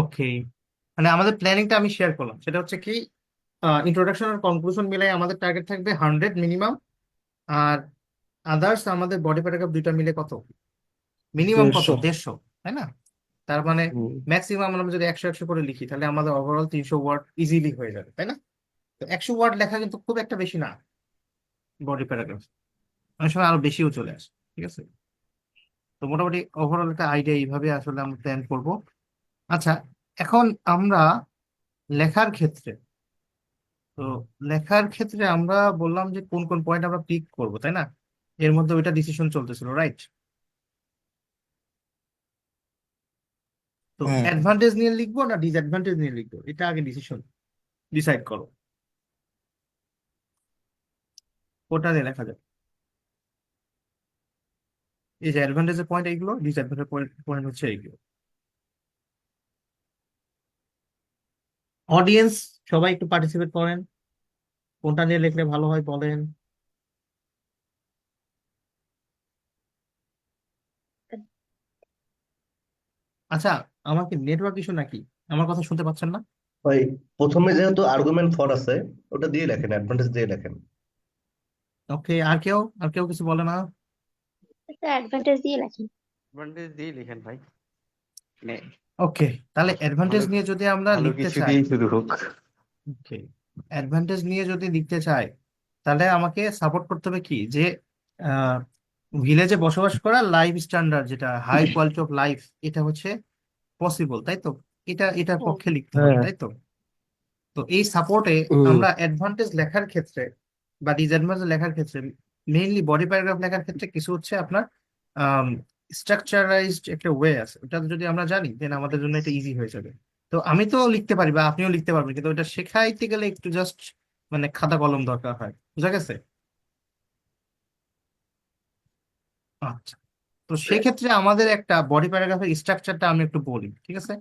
ওকে, মানে আমাদের প্ল্যানিংটা আমি শেয়ার করলাম, সেটা হচ্ছে কি ইন্ট্রোডাকশন আর কনক্লুশন মিলাই আমাদের টার্গেট থাকবে 100 মিনিমাম। আর আদার্স আমাদের বডি প্যারাগ্রাফ দুইটা মিলে কত, মিনিমাম কত, 150। 150, তাই না? তার মানে হুম। ম্যাক্সিমাম আমরা যদি 100 100 করে লিখি তাহলে আমাদের ওভারঅল 300 ওয়ার্ড ইজিলি হয়ে যাবে, তাই না? তো 100 ওয়ার্ড লেখা কিন্তু খুব একটা বেশি না বডি প্যারাগ্রাফ, অনেক সময় আরো বেশিও চলে আসে। ঠিক আছে, তো মোটামুটি ওভারঅল একটা আইডিয়া এইভাবে আসলে আমরা প্ল্যান করব। আচ্ছা, এখন আমরা লেখার ক্ষেত্রে, তো লেখার ক্ষেত্রে আমরা বললাম যে কোন কোন পয়েন্ট আমরা পিক করব, তাই না? এর মধ্যে ওইটা ডিসিশন চলতেছিল, রাইট? তো হ্যাঁ, অ্যাডভান্টেজ নিয়ে লিখবো না ডিসঅ্যাডভান্টেজ নিয়ে লিখবো, এটা আগে ডিসিশন ডিসাইড করো, কোনটা নিয়ে লেখা যাবে। এই যে অ্যাডভান্টেজের পয়েন্ট এইগুলো, ডিসঅ্যাডভান্টেজ পয়েন্ট পয়েন্ট হচ্ছে এইগুলো। অডিয়েন্স সবাই একটু পার্টিসিপেট করেন, কোনটা নিয়ে লিখলে ভালো হয় বলেন। আচ্ছা, আমার কি নেটওয়ার্ক ইস্যু নাকি? আমার কথা শুনতে পাচ্ছেন না? ওই প্রথমে যেহেতু আর্গুমেন্ট ফর আছে, ওটা দিয়ে লেখেন, অ্যাডভান্টেজ দিয়ে লেখেন। ওকে, আর কেউ কিছু বলে না? একটা অ্যাডভান্টেজ দিয়ে লেখেন। অ্যাডভান্টেজ দিয়ে লিখেন ভাই, মানে ওকে, তাহলে অ্যাডভান্টেজ ভালো নিয়ে যদি আমরা ভালো লিখতে কিছু চাই, দিয়েই শুরু হোক। ওকে, অ্যাডভান্টেজ নিয়ে যদি লিখতে চাই তাহলে আমাকে সাপোর্ট করতে হবে কি, যে ভিলেজে বসবাস করা লাইফ স্ট্যান্ডার্ড, যেটা হাই কোয়ালিটি অফ লাইফ, এটা হচ্ছে পসিবল, তাই তো? এটার হ্যাঁ। পক্ষে লিখতে হবে, হ্যাঁ। তাই তো? তো এই সাপোর্টে হুম। আমরা অ্যাডভান্টেজ লেখার ক্ষেত্রে বা ডিসঅ্যাডভান্টেজ লেখার ক্ষেত্রে, মেইনলি বডি প্যারাগ্রাফ লেখার ক্ষেত্রে কিছু হচ্ছে আপনার স্ট্রাকচারাইজড একটা ওয়ে আছে, ওটা যদি আমরা জানি দেন আমাদের জন্য এটা ইজি হয়ে যাবে। তো আমি তো লিখতে পারি বা আপনিও লিখতে পারবেন, কিন্তু ওটা শেখাইতে গেলে একটু জাস্ট মানে খাতা কলম দরকার হয়, বুঝা গেছে? আচ্ছা, তো সেক্ষেত্রে আমাদের একটা বডি প্যারাগ্রাফের স্ট্রাকচারটা আমি একটু বলি, ঠিক আছে?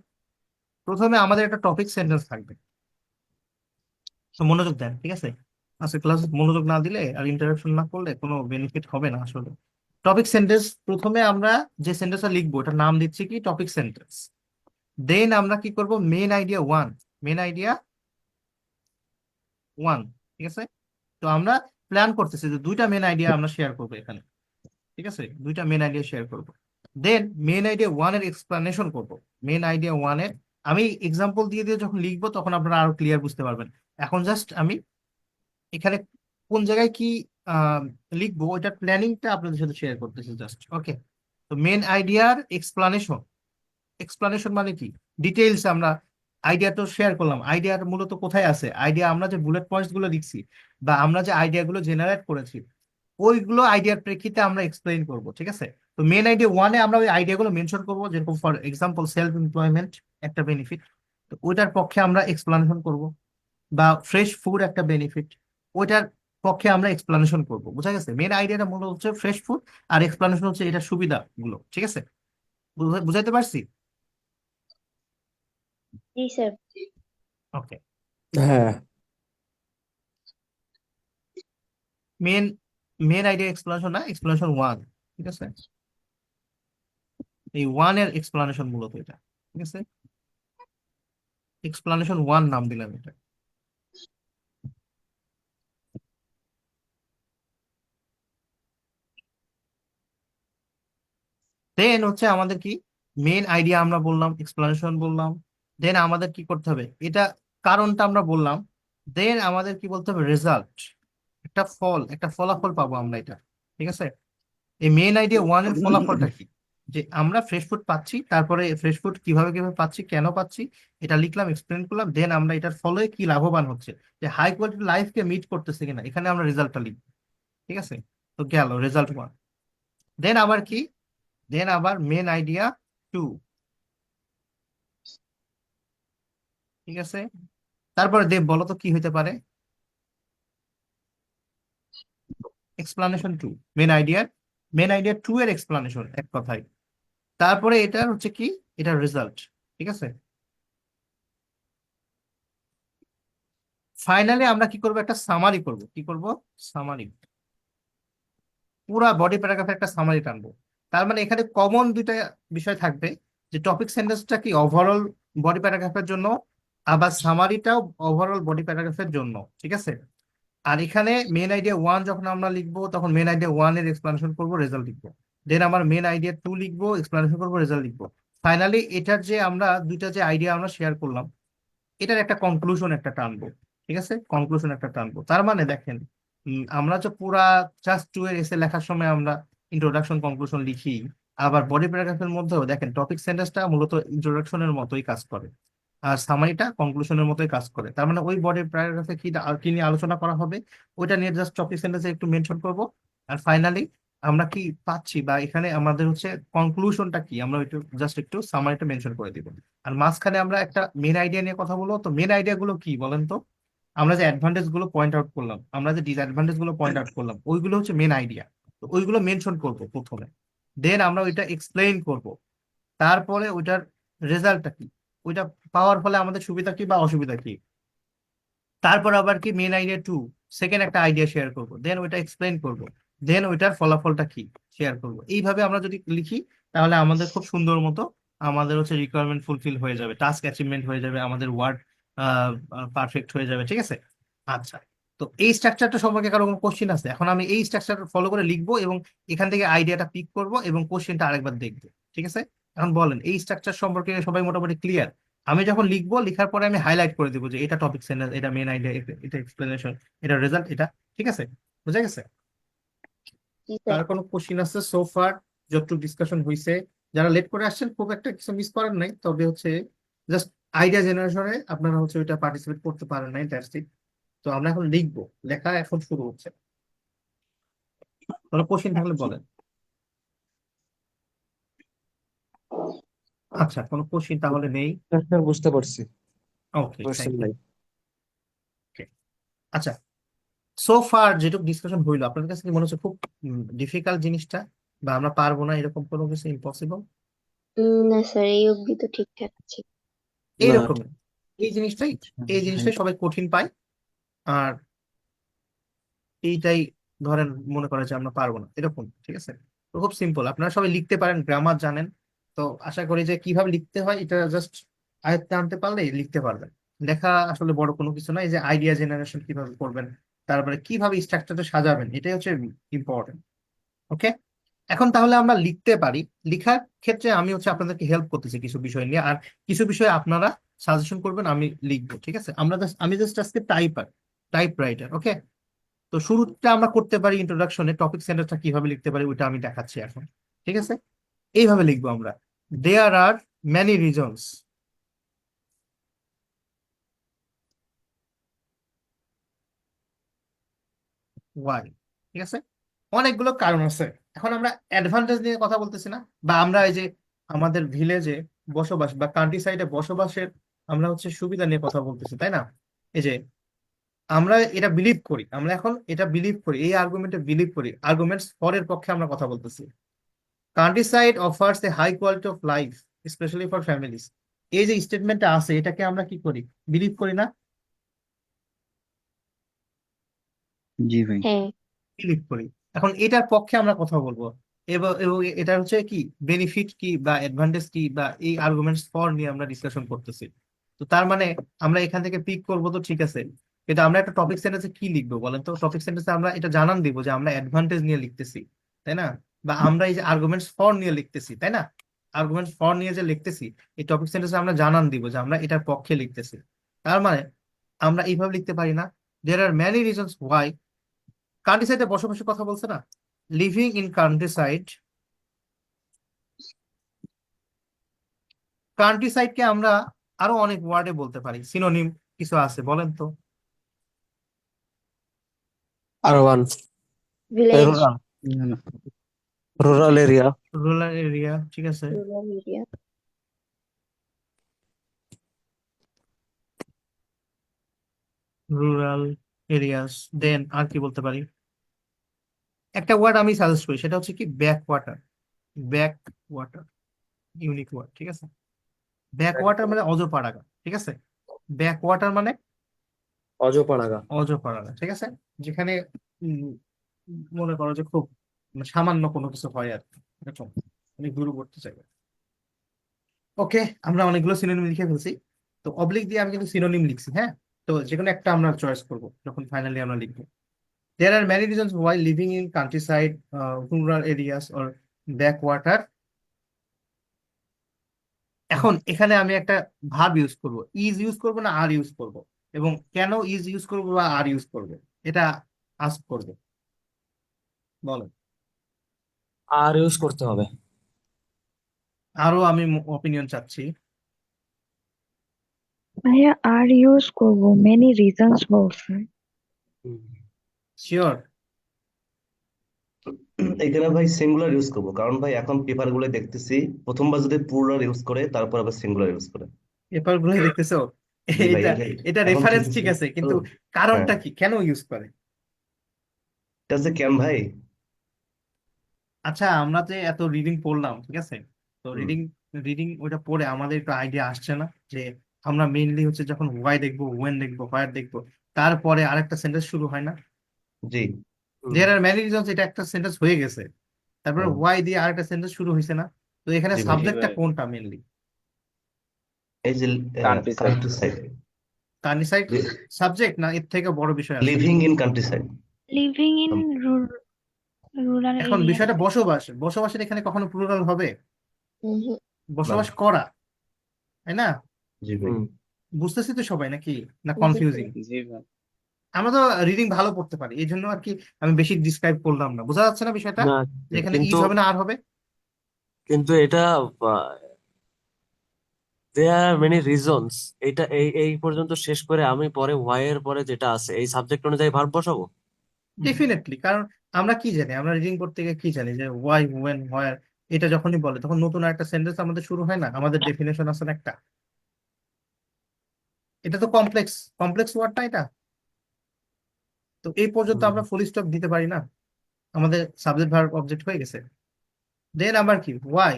প্রথমে আমাদের একটা টপিক সেন্টেন্স থাকবে, তো মনোযোগ দেন, ঠিক আছে? আজকে ক্লাস মনোযোগ না দিলে আর ইন্টারাকশন না করলে কোনো বেনিফিট হবে না আসলে। টপিক সেন্টেন্স, প্রথমে আমরা যে সেন্টেন্সটা লিখবো ওটার নাম দিচ্ছি কি টপিক সেন্টেন্স। দেন আমরা কি করব, main idea one, main idea one, ঠিক আছে? তো আমরা প্ল্যান করতেছি যে দুইটা মেন আইডিয়া আমরা শেয়ার করবো এখানে, ঠিক আছে? দুইটা মেন আইডিয়া শেয়ার করব। দেন মেন আইডিয়া ওয়ান এর এক্সপ্লানেশন করব। মেন আইডিয়া ওয়ান এর আমি এক্সাম্পল দিয়ে দিয়ে যখন লিখবো তখন আপনারা আরো ক্লিয়ার বুঝতে পারবেন। এখন জাস্ট আমি এখানে কোন জায়গায় কি আহ, লিখবো ওইটার প্ল্যানিংটা আপনাদের সাথে শেয়ার করতেছি জাস্ট, ওকে? তো মেন আইডিয়ার এক্সপ্লানেশন, এক্সপ্লানেশন মানে কি, ডিটেইলস আমরা আইডিয়া তো শেয়ার করলাম, আইডিয়ার মূলত কোথায় আছে, আইডিয়া আমরা যে বুলেট পয়েন্টস গুলো লিখছি বা আমরা যে আইডিয়া গুলো জেনারেট করেছি ওইগুলো আইডিয়ার প্রেক্ষিতে আমরা এক্সপ্লেইন করব, ঠিক আছে? তো মেন আইডিয়া ওয়ানে আমরা ওই আইডিয়া গুলো মেনশন করবো, যেরকম ফর এক্সাম্পল সেলফ এমপ্লয়মেন্ট একটা বেনিফিট, তো ওইটার পক্ষে আমরা এক্সপ্লানেশন করব। বা ফ্রেশ ফুড একটা বেনিফিট, ওইটার পক্ষে আমরা এক্সপ্লানেশন করব, বুঝা গেছে? মেন আইডিয়াটা মূলত হচ্ছে ফ্রেশ ফুড, আর এক্সপ্লানেশন হচ্ছে এটা সুবিধাগুলো, ঠিক আছে? বুঝাইতে পারছি? জি স্যার। ওকে, হ্যাঁ। মেন মেন আইডিয়া এক্সপ্লানেশন না, এক্সপ্লানেশন ওয়ান, ঠিক আছে? এই ওয়ান এর এক্সপ্লানেশন মূলত এটা, ঠিক আছে? এক্সপ্লানেশন ওয়ান নাম দিলাম এটা। দেন হচ্ছে আমাদের কি, মেন আইডিয়া আমরা বললাম, এক্সপ্লানেশন বললাম, দেন আমাদের কি করতে হবে, এটা কারণটা আমরা বললাম, দেন আমাদের কি বলতে হবে, রেজাল্ট, একটা ফল, একটা ফলাফল পাবো আমরা এটা, ঠিক আছে? এই মেন আইডিয়া ওয়ান এর ফলাফলটা কি, যে আমরা ফ্রেশ ফুড পাচ্ছি, তারপরে ফ্রেশ ফুড কিভাবে কিভাবে পাচ্ছি, কেন পাচ্ছি, এটা লিখলাম, এক্সপ্লেন করলাম, দেন আমরা এটার ফলে কি লাভবান হচ্ছে, যে হাই কোয়ালিটি লাইফকে মিট করতেছে কিনা, এখানে আমরা রেজাল্টটা লিখবো, ঠিক আছে? তো গেল রেজাল্ট ওয়ান। দেন আবার কি, দেন আবার মেন আইডিয়া টু, ঠিক আছে? তারপরে দেব বলো তো কি হইতে পারে, এক্সপ্লানেশন টু, মেন আইডিয়ার, মেন আইডিয়া টু এর এক্সপ্লানেশন এক কথায়। তারপরে এটার হচ্ছে কি, এটার রেজাল্ট, ঠিক আছে? ফাইনালি আমরা কি করব, একটা সামারি করব, কি করব, সামারি, পুরা বডি প্যারাগ্রাফে একটা সামারি টানবো। তার মানে এখানে কমন দুইটা বিষয় থাকবে, যে টপিক সেন্টেন্সটা কি ওভারঅল বডি প্যারাগ্রাফের জন্য, আবার সামারিটাও ওভারঅল বডি প্যারাগ্রাফের জন্য, ঠিক আছে। আর এখানে মেন আইডিয়া ওয়ান যখন আমরা লিখবো তখন মেন আইডিয়া ওয়ান এর এক্সপ্লানেশন করবো, রেজাল্ট লিখবো। দেন আমার মেন আইডিয়া টু লিখবো, এক্সপ্লানেশন করবো, রেজাল্ট লিখবো। ফাইনালি এটার যে আমরা দুইটা যে আইডিয়া আমরা শেয়ার করলাম, এটার একটা কনক্লুশন একটা টানবো, ঠিক আছে, কনক্লুশন একটা টানবো। তার মানে দেখেন, আমরা যে পুরা জাস্ট টু এর এসে লেখার সময় আমরা ইন্ট্রোডাকশন কনক্লুশন লিখি, আবার বডি প্যারাগ্রাফের মধ্যেও দেখেন টপিক সেন্টেন্সটা মূলত ইন্ট্রোডাকশনের মতোই কাজ করে, আর সামারিটা কনক্লুশনের মতোই কাজ করে। তার মানে ওই বডি প্যারাগ্রাফে কি নিয়ে আলোচনা করা হবে ওইটা নিয়ে জাস্ট টপিক সেন্টেন্সে একটু মেনশন করব। আর ফাইনালি আমরা কি পাচ্ছি বা এখানে আমাদের হচ্ছে কনক্লুশনটা কি, আমরা একটু জাস্ট একটু সামারিটা মেনশন করে দিব। আর মাঝখানে আমরা একটা মেন আইডিয়া নিয়ে কথা বলবো। তো মেন আইডিয়া গুলো কি বলেন তো? আমরা যে অ্যাডভান্টেজ গুলো পয়েন্ট আউট করলাম, আমরা যে ডিসঅ্যাডভান্টেজ গুলো পয়েন্ট আউট করলাম, ওইগুলো হচ্ছে মেন আইডিয়া। তো ওইগুলো মেনশন করব প্রথমে, দেন আমরা ওইটা এক্সপ্লেইন করব, তারপরে ওইটার রেজাল্টটা কি, ওইটা পাওয়ার ফলে আমাদের সুবিধা কি বা অসুবিধা কি, তারপর আবার কি মেন আইডিয়া টু, সেকেন্ড একটা আইডিয়া শেয়ার করব, দেন ওইটা এক্সপ্লেইন করব, দেন ওইটার ফলাফলটা কি শেয়ার করব। এইভাবে আমরা যদি লিখি তাহলে আমাদের খুব সুন্দর মতো আমাদের হচ্ছে রিকোয়ারমেন্ট ফুলফিল হয়ে যাবে, টাস্ক অ্যাচিভমেন্ট হয়ে যাবে, আমাদের ওয়ার্ড পারফেক্ট হয়ে যাবে, ঠিক আছে। আচ্ছা, তো এই স্ট্রাকচারটা সম্পর্কে কারো কোনো কোশ্চেন আছে? এখন আমি এই স্ট্রাকচার ফলো করে লিখবো এবং এখান থেকে আইডিয়াটা পিক করব এবং কোশ্চেনটা আরেকবার দেখবো, ঠিক আছে। এখন বলেন এই স্ট্রাকচার সম্পর্কে সবাই মোটামুটি ক্লিয়ার? আমি যখন লিখবো, লেখার পরে আমি হাইলাইট করে দেবো যে এটা টপিক সেন্টেন্স, এটা মেন আইডিয়া, এটা এক্সপ্লেনেশন, এটা রেজাল্ট, এটা, ঠিক আছে। বুঝা গেছে? জি কার স্যার। কোনো কোশ্চিন আছে সো ফার? যতটুকু ডিসকাশন হয়েছে, যারা লেট করে আসছেন খুব একটা কিছু মিস করেন নাই, তবে হচ্ছে জাস্ট আইডিয়া জেনারেশনে আপনারা হচ্ছে ওইটা পার্টিসিপেট করতে পারেন নাই, দ্যাটস ইট। তো আমরা এখন লিখবো, লেখা এখন শুরু হচ্ছে। কোনো কোশ্চিন থাকলে বলেন। আচ্ছা, কোনো কোশ্চিন তাহলে নেই। স্যার বুঝতে পারছি, ওকে, থ্যাংক কোশ্চেন ইউ। নাই। আচ্ছা, সো ফার যেটুকু ডিসকাশন হইলো আপনাদের কাছে কি মনে হচ্ছে খুব ডিফিকাল্ট জিনিসটা, বা আমরা পারবো না এরকম কোনো কিছু, ইম্পসিবল না স্যার, এই অবধি তো ঠিকঠাক আছে। না, এইরকম? এই জিনিসটাই সবাই কঠিন পায়, আর এইটাই ধরেন মনে করে যে আমরা পারবো না এরকম, ঠিক আছে। তো খুব সিম্পল, আপনারা সবাই লিখতে পারেন, গ্রামার জানেন। তো আশা করি যে কিভাবে লিখতে হয় এটা জাস্ট আয়ত্তে আনতে পারলেই লিখতে পারবেন। লেখা আসলে বড় কোনো কিছু না, এই যে আইডিয়া জেনারেশন কিভাবে করবেন, তারপরে কিভাবে স্ট্রাকচারটা সাজাবেন, এটাই হচ্ছে ইম্পর্টেন্ট। ওকে, এখন তাহলে আমরা লিখতে পারি। লিখার ক্ষেত্রে আমি হচ্ছে আপনাদেরকে হেল্প করতেছি কিছু বিষয় নিয়ে, আর কিছু বিষয় আপনারা সাজেশন করবেন, আমি লিখবো, ঠিক আছে। আমি জাস্ট আজকে টাইপ রাইটার, ওকে। তো শুরুটা আমরা করতে পারি ইন্ট্রোডাকশনে, টপিক সেন্টেন্সটা কিভাবে লিখতে পারি ওইটা আমি দেখাচ্ছি এখন, ঠিক আছে। এইভাবে লিখবো আমরা, দেয়ার আর মেনি রিজনস ওয়াই, ঠিক আছে। অনেকগুলো কারণ আছে। এখন আমরা অ্যাডভান্টেজ নিয়ে কথা বলতেছি না, বা আমরা এই যে আমাদের ভিলেজে বসবাস বা কান্ট্রি সাইডে বসবাসের আমরা হচ্ছে সুবিধা নিয়ে কথা বলতেছি, তাই না? এই যে আমরা এটা বিলিভ করি, আমরা এখন এটা বিলিভ করি, এই আর্গুমেন্টে বিলিভ করি, আর্গুমেন্টস ফর এর পক্ষে আমরা কথা বলতেছি। Countryside offers a high quality of life specially for families, এই যে স্টেটমেন্টটা আছে এটাকে আমরা কি করি, বিলিভ করি না? জি ভাই। হ্যাঁ। বিলিভ করি। এখন এটার পক্ষে আমরা কথা বলবো, এবং এটা হচ্ছে কি বেনিফিট কি বা অ্যাডভান্টেজ কি বা এই আর্গুমেন্টস ফর নিয়ে আমরা ডিসকাশন করতেছি। তো তার মানে আমরা এখান থেকে পিক করবো, তো ঠিক আছে। কিন্তু আমরা একটা টপিক সেন্টেন্সে কি লিখবো বলেন তো? টপিক সেন্টেন্সে আমরা এটা জানান দিব যে আমরা অ্যাডভান্টেজ নিয়ে লিখতেছি, তাই না? বা আমরা এই যে আর্গুমেন্টস ফর নিয়ে লিখতেছি, তাই না? আর্গুমেন্টস ফর নিয়ে যে লিখতেছি, এই টপিক সেন্টেন্সে আমরা জানান দিব যে আমরা এটার পক্ষে লিখতেছি। তার মানে আমরা এইভাবে লিখতে পারি না, there are many reasons why. কান্ট্রি সাইডে বসবাসের কথা বলছে না, লিভিং ইন কান্ট্রি সাইড। কান্ট্রি সাইডকে আমরা আরো অনেক ওয়ার্ডে বলতে পারি, সিনোনিম কিছু আছে, বলেন তো। Urban, village. Rural, rural area, rural area, ঠিক আছে। Rural area. রুরাল এরিয়াস, দেন আর কি বলতে পারি? একটা ওয়ার্ড আমি সাজেস্ট করি, সেটা হচ্ছে কি back water. Back water, unique word, ঠিক আছে। ব্যাক ওয়াটার মানে অজপাড়াগা, ঠিক আছে। ব্যাক ওয়াটার মানে অজপাড়াগা। অজপাড়াগা, ঠিক আছে। যেখানে উম, মনে করো যে খুব সামান্য কোনো কিছু হয় আর কি, এরকম অনেক দূরবর্তী জায়গা। ওকে, আমরা অনেকগুলো সিনোনিম লিখে ফেলছি। তো অবলিক দিয়ে আমি কিন্তু সিনোনিম লিখছি, হ্যাঁ। তো যে কোনো একটা আমরা চয়েস করব যখন ফাইনালি আমরা লিখবো। There are many reasons why living in countryside, rural areas or backwater. এখন এখানে আমি একটা ভার্ব ইউজ করব, ইজ ইউজ করব না আর ইউজ করব, এবং কেন ইজ ইউজ করব বা আর ইউজ করব এটা আস্ক করব, বলো। আর ইউজ করতে হবে। আরো আমি অপিনিয়ন চাচ্ছি। ভাইয়া আর ইউজ করবো, মেনি রিজনস বলছে। শিওর? এখানে ভাই সিঙ্গুলার ইউজ করবো, কারণ ভাই এখন পেপার গুলো দেখতেছি প্রথমবার যদি প্লুরাল ইউজ করে তারপর আবার সিঙ্গুলার ইউজ করে। পেপার গুলো দেখতেছো? জি ভাই, এটা এটাই এটা এখন রেফারেন্স ঠিক খেলতেছি আছে, তো। কিন্তু হ্যাঁ, কারণটা কি, কেন ইউজ করে? এটা যে কেন ভাই। আচ্ছা, আমরা যে এত রিডিং পড়লাম, ঠিক আছে, তো হুম, রিডিং রিডিং ওইটা পড়ে আমাদের একটু আইডিয়া আসছে না যে আমরা মেইনলি হচ্ছে যখন ওয়াই দেখবো, ওয়েন দেখবো, হোয়ার দেখবো, তারপরে আরেকটা সেন্টেন্স শুরু হয় না? জি। দেয়ার আর মেনি রিজনস, এটা একটা সেন্টেন্স হয়ে গেছে, তারপরে হুম, ওয়াই দিয়ে আরেকটা সেন্টেন্স শুরু হয়েছে না? তো এখানে জি ভাই, সাবজেক্টটা কোনটা মেইনলি? এই যে country side. Country side, country side subject, না এর থেকে বড় বিষয় আছে? Living in country side. Living in rural এখন এরিয়াস। বিষয়টা বসবাস, বসবাসের এখানে কখনো প্লুরাল হবে? হুম। না। বসবাস করা, তাই না? জি ভাই। বুঝতেছি তো সবাই নাকি, না জি কনফিউজিং? জি ভাই। আমরা তো রিডিং ভালো পড়তে পারি, এই জন্য আর কি আমি বেশি ডিসক্রাইব করলাম না। বোঝা যাচ্ছে না বিষয়টা, না, যে এখানে কিন্তু ইজ হবে না আর হবে? কিন্তু এটা দেয়ার আর মেনি রিজনস, এটা এই এই পর্যন্ত শেষ করে আমি পরে ওয়াই এর পরে যেটা আছে এই সাবজেক্ট অনুযায়ী ভার্ব বসাবো। ডেফিনেটলি, কারণ আমরা কি জানি, আমরা রিডিং করতে গিয়ে কি জানি যে ওয়াই, ওয়েন, হোয়ার, এটা যখনই বলে তখন নতুন একটা সেন্টেন্স আমাদের শুরু হয় না? আমাদের ডেফিনেশন আছে না একটা? এটা তো কমপ্লেক্স, কমপ্লেক্স ওয়ার্ড না এটা? তো এই পর্যন্ত হুম। আমরা ফুল স্টপ দিতে পারি না, আমাদের সাবজেক্ট ভার্ব অবজেক্ট হয়ে গেছে। দেন আবার কি ওয়াই,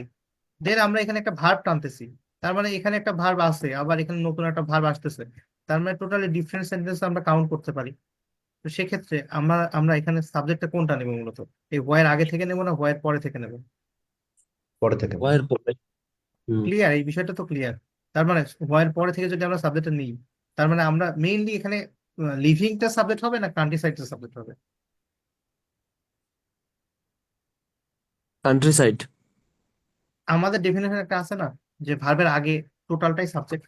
দেন আমরা এখানে একটা ভার্ব টানতেছি, তার মানে এখানে একটা ভার্ব আছে, আবার এখানে নতুন একটা ভার্ব আসতেছে, তার মানে টোটালি ডিফারেন্ট সেন্টেন্স আমরা কাউন্ট করতে পারি। তো সেক্ষেত্রে আমরা আমরা এখানে সাবজেক্টটা কোনটা নেব মূলত? এই ওয়াইয়ের আগে থেকে নেব না ওয়াইয়ের পরে থেকে নেব? পরে থেকে। ওয়াই এর পরে। হুম। ক্লিয়ার, এই বিষয়টা তো ক্লিয়ার। তার মানে ওয়াইয়ের পরে থেকে যদি আমরা সাবজেক্টটা নিই, তার মানে আমরা মেইনলি এখানে লিভিংটা সাবজেক্ট হবে না কান্ট্রি সাইডটা সাবজেক্ট হবে? Country side. আমাদের ডেফিনেশন একটা আছে না, যে ভার্বের আগে টোটালটাই সাবজেক্ট,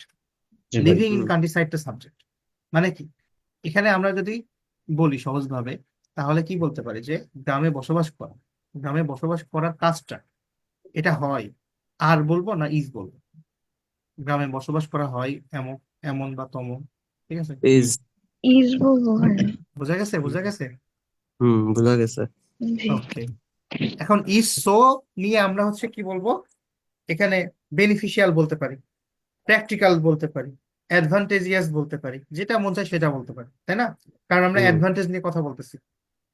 জি ভাই। Living in hmm. কান্ট্রি সাইডটা সাবজেক্ট। মানে কি, এখানে আমরা যদি বলি সহজভাবে, তাহলে কি বলতে পারি যে গ্রামে বসবাস করা, গ্রামে বসবাস করার কাজটা, এটা হয় আর বলবো না ইজ বলবো? গ্রামে বসবাস করা হয় এমন, এমন বা তমন, ঠিক আছে? ইজ। ইজ বলবো ভাইয়া। বোঝা গেছে, বোঝা গেছে। বোঝা গেছে। জি। ওকে, এখন ইজ সো নিয়ে আমরা হচ্ছে কি বলবো, এখানে বেনিফিশিয়াল বলতে পারি, প্র্যাকটিক্যাল বলতে পারি, অ্যাডভান্টেজিয়াস বলতে পারি, যেটা মন চায় সেটা বলতে পারি, তাই না? কারণ আমরা হুম। অ্যাডভান্টেজ নিয়ে কথা বলতেছি।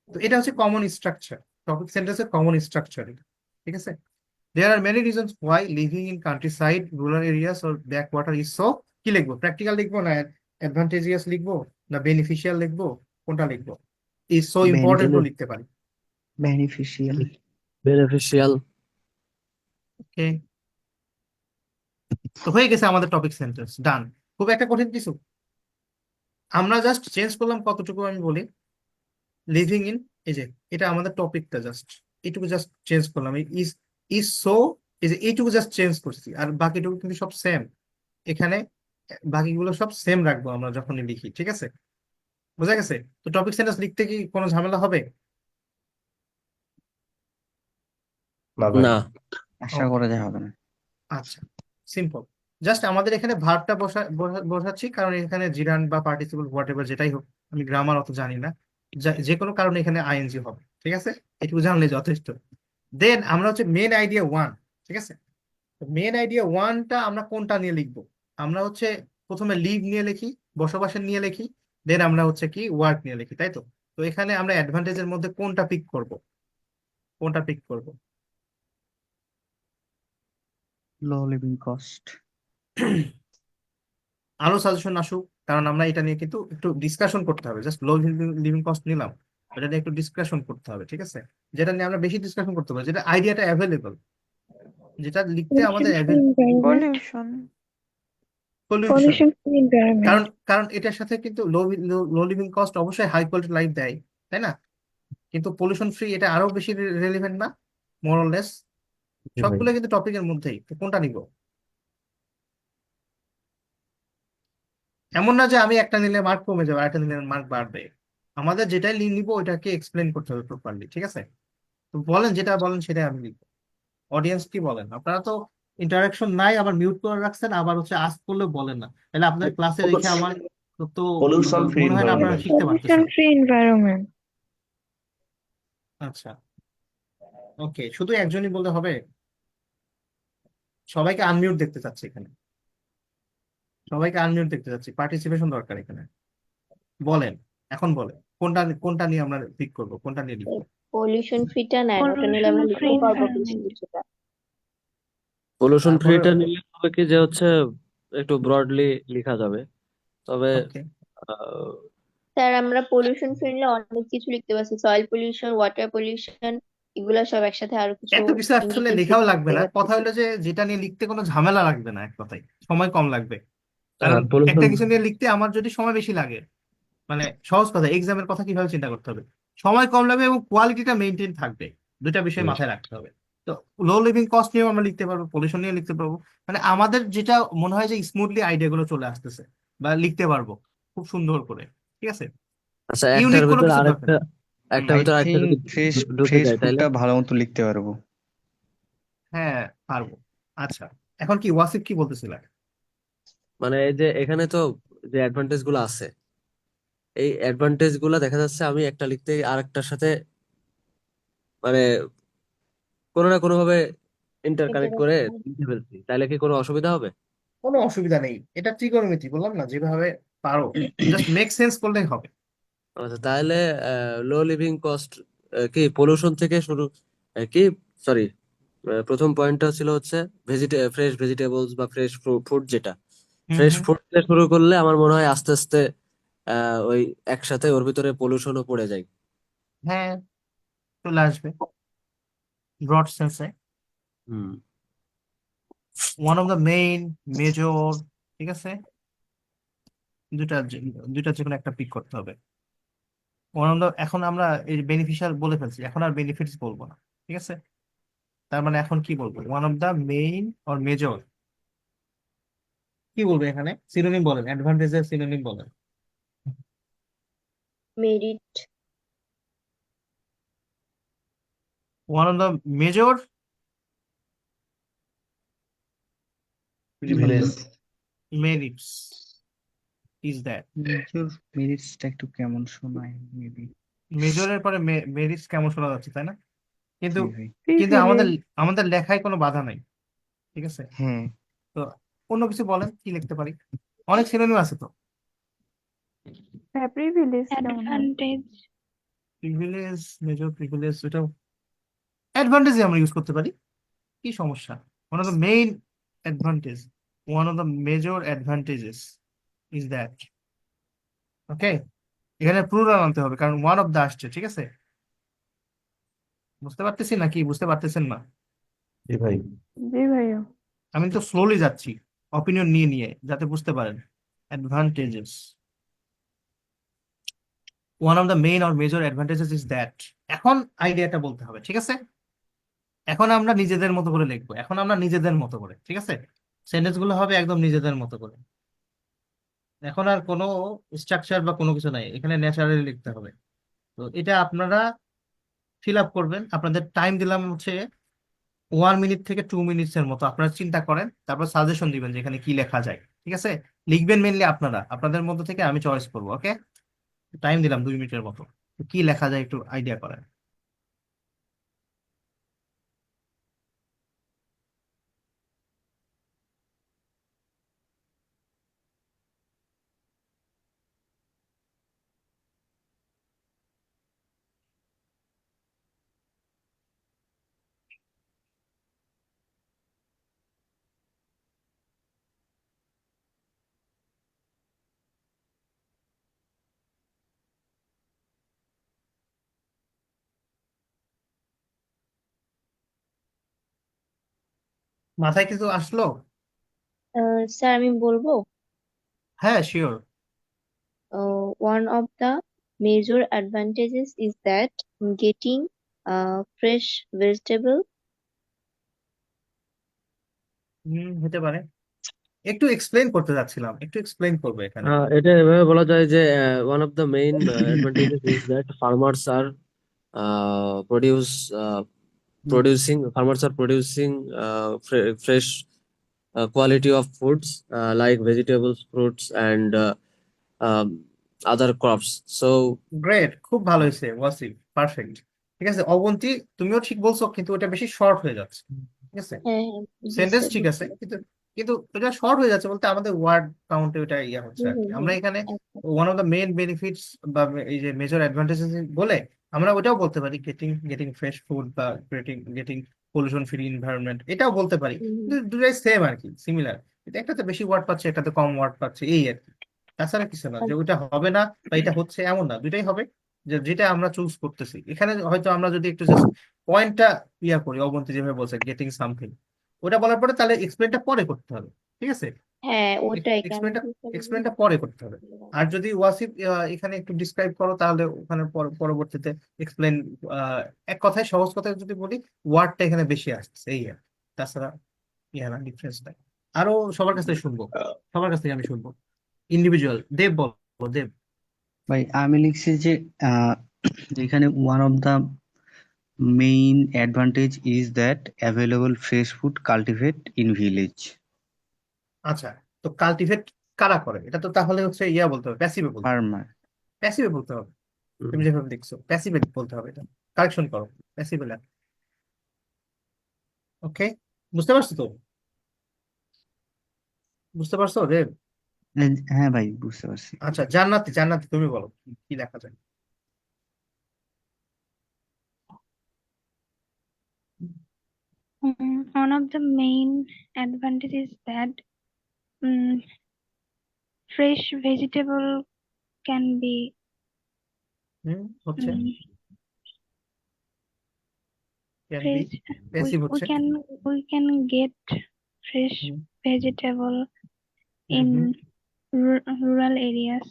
তো এটা হচ্ছে কমন স্ট্রাকচার, টপিক সেন্টেন্সের কমন স্ট্রাকচার এটা, ঠিক আছে? There are many reasons why living in countryside, rural areas or backwater is so, কি লিখবো, প্র্যাকটিক্যাল লিখবো না অ্যাডভান্টেজিয়াস লিখবো না বেনিফিশিয়াল লিখবো, কোনটা লিখবো? ইজ সো ইম্পর্টেন্টও লিখতে পারি। বেনিফিশিয়াল। বেনিফিশিয়াল। ওকে, তো হয়ে গেছে আমাদের টপিক সেন্টেন্স, ডান। খুব একটা কঠিন কিছু, আমরা জাস্ট চেঞ্জ করলাম কতটুকু আমি বলি, লিভিং ইন, এই যে এটা আমাদের টপিকটা, জাস্ট এইটুকু জাস্ট চেঞ্জ করলাম, এই ইজ, ইজ সো, এই যে এইটুকু জাস্ট চেঞ্জ করছি, আর বাকিটুকু কিন্তু সব সেম এখানে, বাকিগুলো সব সেম রাখবো আমরা যখনই লিখি, ঠিক আছে? বোঝা গেছে? তো টপিক সেন্টেন্স লিখতে কি কোনো ঝামেলা হবে? না ভাই। না। আশা ওকে, করা যায় হবে না। আচ্ছা, সিম্পল। জাস্ট আমাদের এখানে ভার্বটা বসাচ্ছি, কারণ এখানে জিরান বা পার্টিসিপল হোয়াট এভার যেটাই হোক, আমি গ্রামার অত জানি না, যে কোনো কারণে এখানে আইএনজি হবে, ঠিক আছে? এটুকু জানলে যথেষ্ট। দেন আমরা হচ্ছে মেন আইডিয়া ওয়ান, ঠিক আছে? মেন আইডিয়া ওয়ানটা আমরা কোনটা নিয়ে লিখবো? আমরা হচ্ছে প্রথমে লিভ নিয়ে লিখি, বসবাসের নিয়ে লিখি, দেন আমরা হচ্ছে কি ওয়ার্ক নিয়ে লিখি, তাই তো? তো এখানে আমরা অ্যাডভান্টেজের মধ্যে কোনটা পিক করব, কোনটা পিক করব? লো লিভিং কস্ট। আরো সাজেশন আসুক, কারণ আমরা এটা নিয়ে কিন্তু একটু ডিসকাশন করতে হবে। জাস্ট লো লিভিং কস্ট নিলাম, এটা নিয়ে একটু ডিসকাশন করতে হবে, ঠিক আছে? যেটা নিয়ে আমরা বেশি ডিসকাশন করতে পারি, যেটা আইডিয়াটা অ্যাভেলেবল, যেটা লিখতে আমাদের Pollution-free environment. Pollution. Pollution. Pollution-free environment. কারণ কারণ এটার সাথে কিন্তু লো লিভিং কস্ট অবশ্যই হাই কোয়ালিটি লাইফ দেয়, তাই না? কিন্তু পলিউশন ফ্রি এটা আরো বেশি রেলিভেন্ট না, মোরলেস? জি ভাই। সবগুলো কিন্তু টপিকের মধ্যেই, তো কোনটা নিব? এমন না যে আমি একটা নিলে মার্ক কমে যাবে, আরেকটা নিলে মার্ক বাড়বে। আমাদের যেটাই নিব ওইটাকে এক্সপ্লেন করতে হবে প্রপারলি, ঠিক আছে? তো বলেন, যেটা বলেন সেটাই আমি লিখবো। অডিয়েন্স কি বলেন? আপনারা তো ইন্টারাকশন নাই, আবার মিউট করে রাখছেন, আবার হচ্ছে আস্ক করলেও বলেন না, তাহলে আপনাদের ক্লাসে রেখে আমার তো পলিউশন ফ্রি মনে হয় না আপনারা এনভায়রনমেন্ট। শিখতে পারতেছেন। Pollution-free environment. আচ্ছা, ওকে, শুধু একজনই বলতে হবে? সবাইকে আনমিউট দেখতে চাচ্ছি এখানে, সবাইকে আনমিউট দেখতে চাচ্ছি, পার্টিসিপেশন দরকার এখানে। বলেন, এখন বলেন কোনটা কোনটা নিয়ে আমরা পিক করবো, কোনটা নিয়ে লিখবো? পলিউশন ফ্রিটা নেন, ওটা নিলে আমরা লিখতে Pollution-free পারবো বেশি environment. কিছুটা। পলিউশন তারপরে ফ্রিটা নিলে হবে কি যে হচ্ছে একটু ব্রডলি লেখা যাবে, তবে ওকে, আহ, স্যার আমরা পলিউশন ফ্রি নিলে অনেক কিছু লিখতে পারছি, সয়েল পলিউশন, ওয়াটার পলিউশন, এগুলা সব একসাথে আরো কিছু এত কিছু আসলে ইন্ডিপেন্ডেন্ট লেখাও লাগবে লিখতে না, কথা পারতেছি। হলো যে যেটা নিয়ে লিখতে কোনো ঝামেলা লাগবে না, এক কথায় সময় কম লাগবে। কারণ একটা পলিউশন কিছু নিয়ে লিখতে আমার যদি সময় বেশি লাগে, মানে সহজ কথা, এক্সামের কথা কিভাবে চিন্তা করতে হবে, সময় কম লাগবে এবং কোয়ালিটিটা মেনটেন থাকবে, দুইটা বিষয় মাথায় রাখতে হবে। তো লো লিভিং কস্ট নিয়েও আমরা লিখতে পারবো, পলিউশন নিয়ে লিখতে পারবো, মানে আমাদের যেটা মনে হয় যে স্মুথলি আইডিয়া গুলো চলে আসতেছে বা লিখতে পারবো খুব সুন্দর করে, ঠিক আছে? আচ্ছা, ইউনিক কোনো কিছু দরকার নেই। হুম, একটার আই ভিতর আরেকটা থিঙ্ক যদি ফ্রেশ ঢুকে ফ্রেশ যায় তাইলে ফুডটা ভালো মতো লিখতে পারবো। হ্যাঁ, পারবো। আচ্ছা, এখন কি ওয়াসিফ কি বলতেছিলেন? মানে এই যে এখানে তো যে অ্যাডভান্টেজ গুলো আছে, এই অ্যাডভান্টেজ গুলো দেখা যাচ্ছে আমি একটা লিখতে আরেকটার সাথে মানে কোনো না কোনো ভাবে ইন্টারকানেক্ট করে লিখে ফেলছি, তাইলে কি কোনো অসুবিধা হবে? কোনো অসুবিধা নেই, এটা ত্রিকোণমিতি, বললাম না, যেভাবে পারো জাস্ট মেক সেন্স করলেই হবে। আচ্ছা, তাহলে লো লিভিং কস্ট কি পলিউশন থেকে শুরু, কি সরি, প্রথম পয়েন্টটা ছিল হচ্ছে ফ্রেশ ভেজিটেবলস বা ফ্রেশ ফুড, যেটা হুম ফ্রেশ হুম, ফুড দিয়ে শুরু করলে আমার মনে হয় আস্তে আস্তে ওই একসাথে ওর ভিতরে পলিউশনও পড়ে যায়। হ্যাঁ, চলে আসবে ব্রড সেন্সে। Hmm. One of the main, major, ঠিক আছে, দুইটা দুইটা যে কোনো একটা পিক করতে হবে। ওয়ান অফ দ্য, এখন আমরা এই বেনিফিশিয়াল বলে ফেলছি, এখন আর বেনিফিটস বলবো না, ঠিক আছে? তার মানে এখন কি বলবো? One of the main or major, কি বলবো এখানে? সিনোনিম বলেন, অ্যাডভান্টেজের সিনোনিম বলেন। Merit. One of the major privilege. Merits is that. Major মেরিটসটা একটু কেমন শোনায় মেবি। মেজরের পরে মেরিটস কেমন শোনা যাচ্ছে, তাই না? কিন্তু জি ভাই। কিন্তু আমাদের প্রিভিলেজ। আমাদের লেখায় কোনো বাধা নাই, ঠিক আছে? হ্যাঁ, তো অন্য কিছু বলেন, কি লিখতে পারি? অনেক সিনোনিম আছে তো। হ্যাঁ, প্রিভিলেজ কেমন হয়? Advantage. প্রিভিলেজ, মেজর প্রিভিলেজ, ওটা অ্যাডভান্টেজে আমরা ইউজ করতে পারি, কি সমস্যা? One of the main advantage, one of the major advantages is that. Okay, এখানে প্লুরাল আনতে হবে কারণ ওয়ান অফ দ্য আসছে, ঠিক আছে? বুঝতে পারতেছি নাকি বুঝতে পারতেছেন না? জি ভাই। জি ভাইয়া। আমি তো স্লোলি যাচ্ছি অপিনিয়ন নিয়ে নিয়ে, যাতে বুঝতে পারেন। Advantages, one of the main or major advantages is that. এখন আইডিয়াটা বলতে হবে, ঠিক আছে? এখন আমরা নিজেদের মতো করে লিখবো, এখন আমরা নিজেদের মতো করে, ঠিক আছে? সেন্টেন্স গুলো হবে একদম নিজেদের মতো করে, এখন আর কোনো স্ট্রাকচার বা কোনো কিছু নাই, এখানে ন্যাচারালি লিখতে হবে। তো এটা আপনারা ফিল আপ করবেন, আপনাদের টাইম দিলাম হচ্ছে 1 মিনিট থেকে 2 মিনিটস এর মতো, আপনারা চিন্তা করেন, তারপর সাজেশন দিবেন যে এখানে কি লেখা যায়, ঠিক আছে? লিখবেন মেনলি আপনারা, আপনাদের মধ্যে থেকে আমি চয়েস করবো, ওকে? টাইম দিলাম 2 মিনিটের মতো, তো কি লেখা যায় একটু আইডিয়া করেন। মাথায় কিছু আসলো? স্যার আমি বলবো হ্যাঁ, sure. one of the major advantages is that getting fresh vegetable. হতে পারে। একটু এক্সপ্লেন করতে যাচ্ছিলাম, একটু এক্সপ্লেন করবে এখানে। এটা এভাবে বলা যায় যে one of the main advantages is that farmers are uh, produce uh, farmers are producing fresh quality of foods like vegetables, fruits, and um, other crops. So great, খুব ভালো হয়েছে ওয়াসিফ, পারফেক্ট। ঠিক আছে অবন্তী, তুমিও ঠিক বলছো, কিন্তু ওটা বেশি শর্ট হয়ে যাচ্ছে। ঠিক আছে, হ্যাঁ হ্যাঁ, জি সেন্টেন্স স্যার ঠিক বুঝতে আছে, পারছি। কিন্তু কিন্তু এটা শর্ট হয়ে যাচ্ছে বলতে আমাদের ওয়ার্ড কাউন্টে ওটা ইয়া হচ্ছে আর কি। আমরা এখানে আচ্ছা। One of the main benefits বা এই যে মেজর অ্যাডভান্টেজেস বলে আমরা ওটাও বলতে পারি, গেটিং গেটিং ফ্রেশ ফুড বা getting getting pollution free environment, এটাও বলতে পারি। কিন্তু দুটাই সেম আর কি, সিমিলার। কিন্তু একটাতে বেশি ওয়ার্ড পাচ্ছে, একটাতে কম ওয়ার্ড পাচ্ছে, এই আর কি। তাছাড়া কিছু না, যে ওইটা হবে না বা এটা হচ্ছে এমন না, দুটাই হবে। যে যেটা আমরা চুজ করতেছি এখানে, হয়তো আমরা যদি একটু জাস্ট পয়েন্টটা ইয়া করি, অবন্তী যেভাবে বলছে গেটিং সামথিং, ওটা বলার পরে তাহলে এক্সপ্লেনটা পরে করতে হবে। ঠিক আছে, হ্যাঁ ওটাই কারণ এক্সপ্লেনটা বুঝতে পারছি এক্সপ্লেনটা পরে করতে হবে। আর যদি ওয়াসিফ এখানে একটু ডিসক্রাইব করো, তাহলে ওখানে পরবর্তীতে এক্সপ্লেন, এক কথায় সহজ কথায় যদি বলি, ওয়ার্ডটা এখানে বেশি আসছে, এই আর কি। তাছাড়া ইয়া না, ডিফারেন্স নাই। আরো সবার কাছ থেকে শুনবো, সবার কাছ থেকে আমি শুনবো। ইন্ডিভিজুয়াল, দেব বলো, দেব। ভাই আমি লিখছি যে আহ, এখানে one of the main advantage is that available fresh food cultivate in village. আচ্ছা, তো কাল্টিভেট কারা করে? এটা তো তাহলে হচ্ছে ইয়া বলতে হবে, প্যাসিভে বলতে হবে, ফার্মার। প্যাসিভে বলতে হবে। তুমি যেভাবে দেখছো প্যাসিভে বলতে হবে, এটা কারেকশন করো, প্যাসিভে লেখো। ওকে, বুঝতে পারছো তো? বুঝতে পারছো রে? হ্যাঁ ভাই বুঝতে পারছি। আচ্ছা, জান্নাতি, জান্নাতি তুমি বলো কি কি লেখা যায়। One of the main advantages is that um, fresh vegetable can be হচ্ছে um, can be, fresh. Passive We হচ্ছে। can get fresh hmm, vegetable hmm, in hmm. rural areas.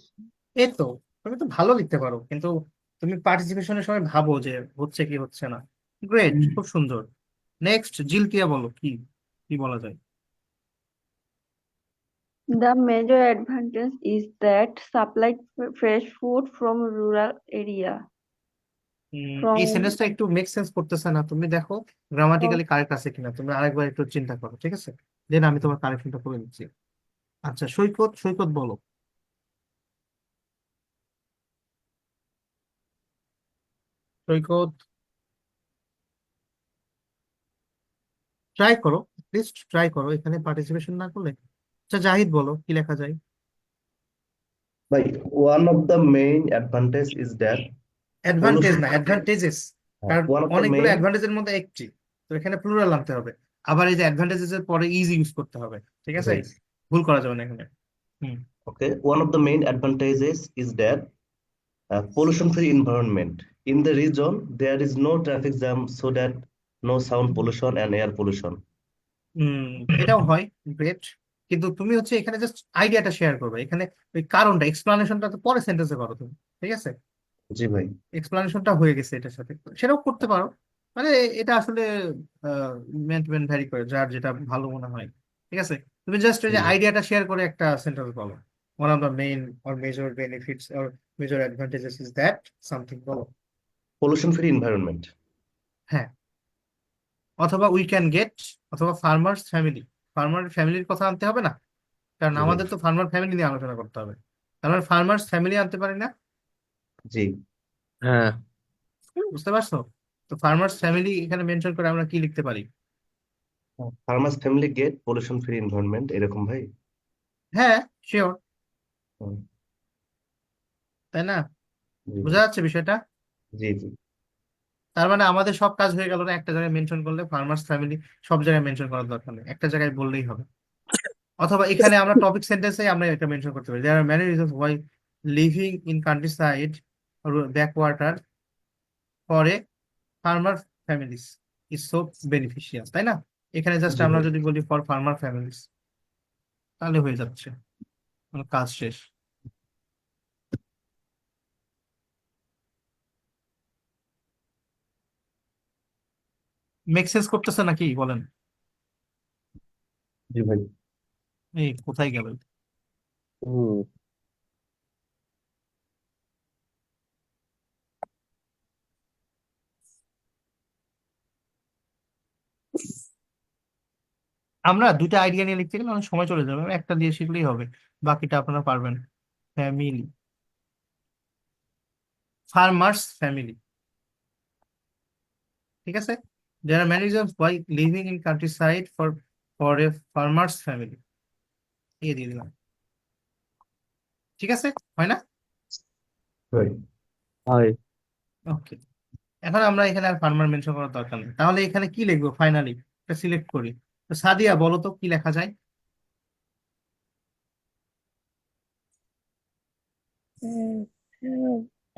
এই তো, তুমি তো ভালো লিখতে পারো, কিন্তু তুমি পার্টিসিপেশনের সময় ভাবো যে হচ্ছে কি হচ্ছে না। গ্রেট, খুব সুন্দর। নেক্সট জিলকিয়া, বলো কি কি বলা যায়। The major advantage is that supply fresh food from rural area. এই From সেন্টেন্সটা একটু মেক সেন্স করতেছে না, তুমি দেখো গ্রামাটিক্যালি কারেক্ট আছে কিনা, তুমি আরেকবার একটু চিন্তা করো, ঠিক আছে? দেন আমি তোমার কারেকশনটা করে দিচ্ছি। আচ্ছা, সৈকত, সৈকত বলো। সৈকত, ট্রাই করো, লিস্ট ট্রাই করো, এখানে পার্টিসিপেশন না করলে। আচ্ছা, জাহিদ বলো কি লেখা যায়। ভাই, one of the main advantage is that advantage pollution না, অ্যাডভান্টেজেস। কারণ ওয়ান অফ দ্য অনেকগুলো মেইন অ্যাডভান্টেজের মধ্যে একটি, তো এখানে প্লুরাল আনতে হবে। আবার এই যে অ্যাডভান্টেজেস এর পরে ইজ ইউজ করতে হবে, ঠিক আছে? রাইট। ভুল করা যাবে না এখানে। Hmm, okay, one of the main advantages is that pollution free environment in the region. There is no traffic jam, so that no sound pollution and air pollution. হুম, এটাও হয়। গ্রেট, কিন্তু তুমি হচ্ছে এখানে জাস্ট আইডিয়াটা শেয়ার করবে, এখানে ওই কারণটা, এক্সপ্লানেশনটা তো পরে সেন্টেন্সে করো তুমি, ঠিক আছে? জি ভাই। এক্সপ্লানেশনটা হয়ে গেছে এটার সাথে, সেটাও করতে পারো। মানে এটা আসলে মেন টু মেন ভ্যারি করে, যার যেটা ভালো মনে হয়। ঠিক আছে, তুমি জাস্ট ওই যে জি। আইডিয়াটা শেয়ার করে একটা সেন্টেন্স বলো। One of the main or major benefits or major advantages is that something, বলো। Pollution free environment. হ্যাঁ, অথবা উই ক্যান গেট, অথবা ফার্মার্স ফ্যামিলি। ফার্মার ফ্যামিলির কথা আনতে হবে না, কারণ জি ভাই। আমাদের তো ফার্মার ফ্যামিলি নিয়ে আলোচনা করতে হবে। তার মানে ফার্মার্স ফ্যামিলি আনতে পারি না? জি। হ্যাঁ, বুঝতে পারছো? তো ফার্মার্স ফ্যামিলি এখানে মেনশন করে আমরা কি লিখতে পারি? Farmers family get pollution free environment, এরকম ভাই। হ্যাঁ, শিওর, হুম, তাই না? জি বোঝা ভাই। যাচ্ছে বিষয়টা? জি জি। তার মানে আমাদের সব কাজ হয়ে গেল না, একটা জায়গায় মেনশন করলে ফার্মার্স ফ্যামিলি সব জায়গায় মেনশন করার দরকার নেই, একটা জায়গায় বললেই হবে। অথবা এখানে আমরা টপিক সেন্টেন্সে আমরা এটা মেনশন করতে পারি, there are many reasons why living in countryside backwater for a farmer families is so beneficial, তাই না? এখানে জাস্ট জি আমরা ভাই। যদি বলি ফর ফার্মার ফ্যামিলিজ তাহলে হয়ে যাচ্ছে, মানে কাজ শেষ। মেক সেন্স করতেছে নাকি বলেন? জি ভাই। এই কোথায় গেল? হুম। আমরা দুইটা আইডিয়া নিয়ে লিখতে গেলে অনেক সময় চলে যাবে, আমরা একটা দিয়ে শিখলেই হবে, বাকিটা আপনারা পারবেন। ফ্যামিলি, ফার্মার্স ফ্যামিলি, ঠিক আছে। There are many reasons why living in countryside for a farmers family, এই দিয়ে দিলাম, ঠিক আছে, হয় না? Right. হয়। ওকে, এখন আমরা এখানে আর ফার্মার মেনশন করার দরকার নেই, তাহলে এখানে কি লিখবো ফাইনালি, এটা সিলেক্ট করি। তো সাদিয়া বলো তো কি লেখা যায়?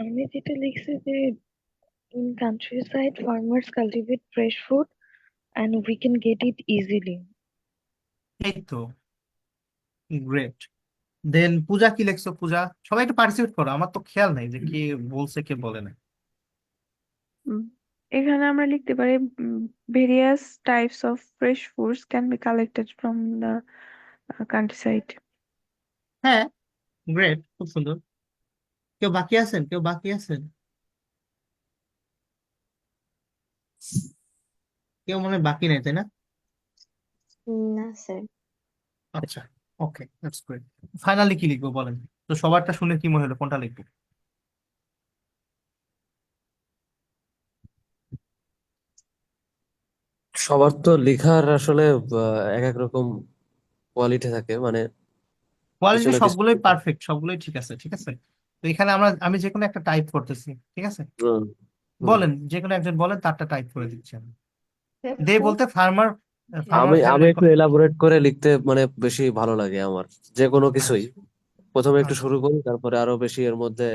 আমি যেটা লিখছি যে in countryside farmers cultivate fresh food and we can get it easily. এই তো, গ্রেট। দেন পূজা কি লিখছো? পূজা, সবাই একটু পার্টিসিপেট করো, আমার তো খেয়াল নাই যে কে বলছে কে বলে না। উম, এখানে আমরা লিখতে পারি various types of fresh foods can be collected from the countryside. হ্যাঁ, গ্রেট, খুব সুন্দর। কেউ বাকি আছেন? কেউ বাকি আছেন? কেউ মনে হয় বাকি নেই, তাই না? না স্যার। আচ্ছা, ওকে, দ্যাটস গ্রেট। ফাইনালি কি লিখবো বলেন তো, সবারটা শুনে কি মনে হলো, কোনটা লিখবো? সবার তো লেখার আসলে এক এক রকম কোয়ালিটি থাকে, মানে কিছু কোয়ালিটি না কিছু। সবগুলোই পারফেক্ট, সবগুলোই ঠিক আছে, ঠিক আছে। তো এখানে আমি যে কোনো একটা টাইপ করতেছি, ঠিক আছে। হুম, হুম। বলেন, যে কোনো একজন বলেন, তারটা টাইপ করে দিচ্ছি আমি। দে Food. বলতে ফার্মার, ফার্মার আমি আমি ফ্যামিলি। একটু এলাবোরেট করে লিখতে মানে বেশি ভালো লাগে আমার, যে কোনো কিছুই। আচ্ছা, প্রথমে একটু আচ্ছা, শুরু করি, তারপরে আরো বেশি এর মধ্যে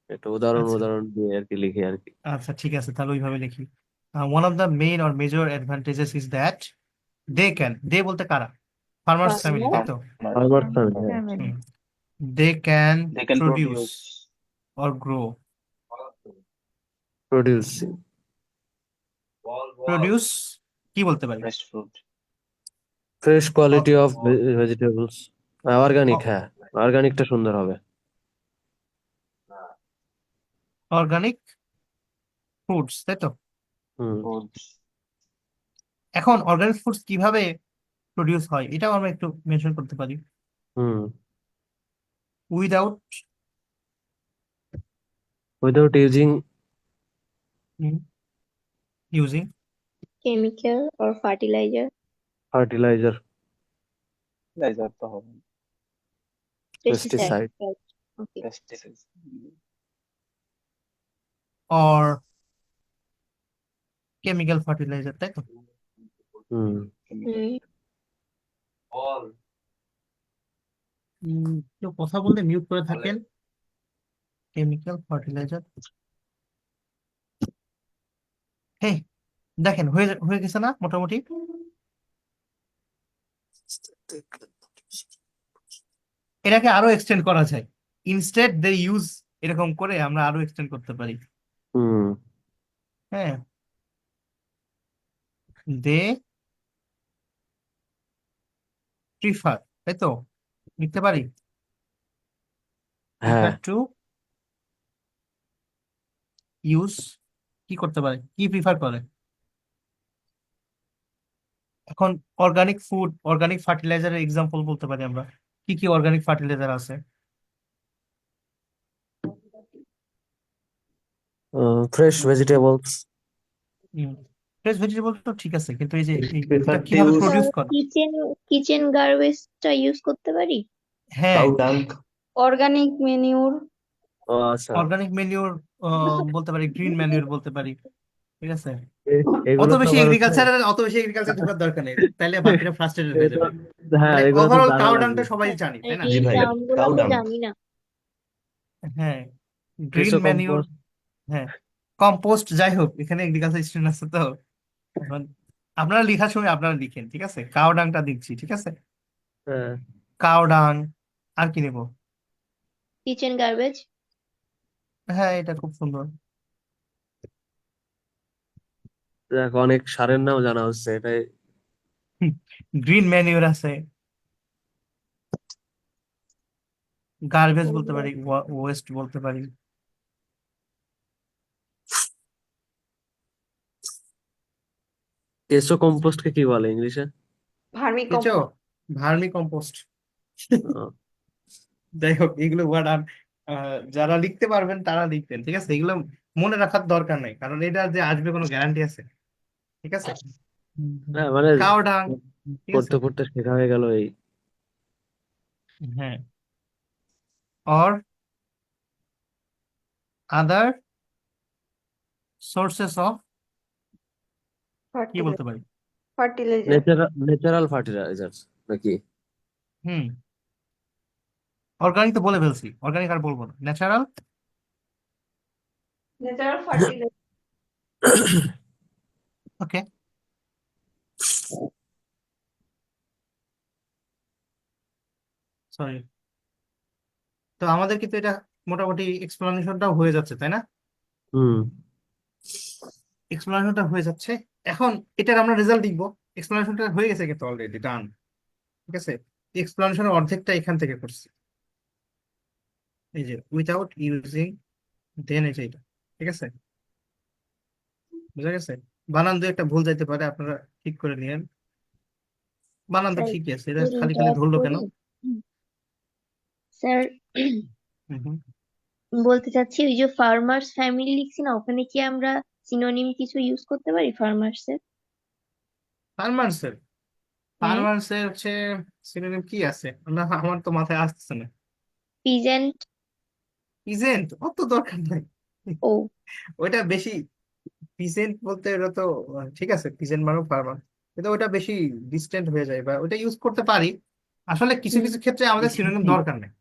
একটু উদাহরণ আচ্ছা, উদাহরণ দিয়ে আর কি লিখি আর কি। আচ্ছা, ঠিক আছে, তাহলে ওইভাবে লিখি। One of the main or major advantages is that they বলতে কারা? Farmers family, Farmer. তাই তো? আমার ফ্যামিলি, হ্যাঁ। Family. They can They can produce produce or grow. Produce, produce কি বলতে পারি? fresh fruit. Fresh quality of vegetables. Organic, okay, হ্যাঁ, অর্গানিকটা সুন্দর হবে। অর্গানিক ফুডস, তাই তো? Hmm, Foods. এখন অর্গানিক ফুডস কিভাবে প্রডিউস হয় এটাও আমরা একটু মেনশন করতে পারি। Hmm. Without without using using Chemical or fertilizer. Fertiliser, Fertilizer তো হবে। Pesticide. Pesticide. Right. Okay. Pesticides. Or chemical fertiliser, তাই তো? হুম। কেউ কথা বলতে মিউট করে থাকেন। কেমিক্যাল ফার্টিলাইজার, হ্যাঁ, দেখেন হয়ে হয়ে গেছে না মোটামুটি। এটাকে আরো এক্সটেন্ড করা যায়, ইনস্টেড দে ইউজ, এরকম করে আমরা আরো এক্সটেন্ড করতে পারি। হুম। হ্যাঁ, দে প্রিফার, তাই তো? লিখতে পারি হ্যাঁ। প্রিফার টু ইউজ, কি করতে পারে, কি প্রিফার করে? এখন অর্গানিক ফুড, অর্গানিক ফার্টিলাইজারের এক্সাম্পল বলতে পারি আমরা, কি কি অর্গানিক ফার্টিলাইজার আছে? Fresh vegetables. ফ্রেশ ভেজিটেবল তো ঠিক আছে, কিন্তু এই যে Prefer এটা to কিভাবে use প্রডিউস করে? কিচেন গার্বেজটা ইউজ করতে পারি। হ্যাঁ, cow dung. Organic manure. ও আচ্ছা, অর্গানিক ম্যানিউর বলতে পারি, গ্রিন ম্যানিউর বলতে পারি, ঠিক আছে। এগুলো তো আবার হচ্ছে, অত বেশি এগ্রিকালচার ঢোকার দরকার নেই, তাইলে বাকিরা ফ্রাস্ট্রেটেড হয়ে এটা- যাবে। হ্যাঁ, মানে এগুলো তো ওভারঅল জানা কাউ লাগবে। ডাংটা সবাই জানি, তাই না? জি এই ভাই, টার্মগুলো cow তো dung. জানি না। হ্যাঁ, গ্রিন ফ্রেশো ম্যানিউর, কম্পোস্ট। হ্যাঁ, কম্পোস্ট, যাই হোক, এখানে এগ্রিকালচার স্টুডেন্ট আছে তো এখন আপনারা লেখার সময় আপনারা লিখেন, ঠিক আছে? কাওডাংটা দিচ্ছি, ঠিক আছে? হ্যাঁ, কাওডাং। আর কি নেব? Kitchen garbage. হ্যাঁ, এটা খুব সুন্দর। দেখ অনেক সারের নাম জানা হচ্ছে এটাই। গ্রিন ম্যানিউর আছে, গার্বেজ বলতে পারি, ওয়েস্ট বলতে পারি। কেঁচো কম্পোস্টকে কি বলে ইংলিশে? ভার্মি কিছু ভার্মি কম্পোস্ট। আহ, যাই হোক, এগুলো ওয়ার্ড আর যারা লিখতে পারবেন তারা লিখবেন, ঠিক আছে? এগুলো মনে রাখার দরকার নেই, কারণ এটা যে আসবে কোনো গ্যারান্টি আছে, ঠিক আছে? হ্যাঁ মানে কাওডাং, ঠিক আছে? পড়তে পড়তে শেখা হয়ে গেল এই। হ্যাঁ। or other sources of, কি বলতে পারি? ফার্টিলাইজার। ন্যাচারাল ফার্টিলাইজার্স নাকি? হুম, অর্গানিক তো বলে ফেলছি, অর্গানিক আর বলবো না, natural. Natural fertiliser. Okay. Sorry. তো আমাদের কিন্তু এটা মোটামুটি এক্সপ্লানেশনটাও হয়ে যাচ্ছে, তাই না? হুম। এক্সপ্লানেশনটা হয়ে যাচ্ছে। এখন এটার আমরা রেজাল্ট লিখবো। এক্সপ্লানেশনটা হয়ে গেছে কিন্তু অলরেডি ডান, ঠিক আছে? এক্সপ্লানেশনের অর্ধেকটা এখান থেকে করছি, এই যে উইথাউট ইউজিং দেন, এই যে এটা, ঠিক আছে? বুঝা গেছে? বানান দু একটা ভুল যাইতে পারে, আপনারা ঠিক করে নিয়েন। বানান তো স্যার ঠিকই আছে, এটা যদি খালি খালি ইন্টারাপ্ট ধরলো কেন? করি, স্যার হুম হুম। বলতে চাচ্ছি ওই যে ফার্মার্স ফ্যামিলি লিখছি না, ওখানে কি আমরা সিনোনিম কিছু ইউজ করতে পারি ফার্মার্স এর? ফার্মার্সের হ্যাঁ। ফার্মার্সের হচ্ছে সিনোনিম কি আছে না, আমার তো মাথায় আসতেছে না। পিজেন্ট। পিজেন্ট অত দরকার নাই, ও ওইটা বেশি। পিজেন্ট বলতে ওটা তো ঠিক আছে, পিজেন্ট মানে ফার্মার, কিন্তু ওটা বেশি ডিস্টেন্ট হয়ে যায়, বা ওটা ইউজ করতে পারি। আসলে কিছু হুম, কিছু ক্ষেত্রে আমাদের সিনোনিম দরকার নেই।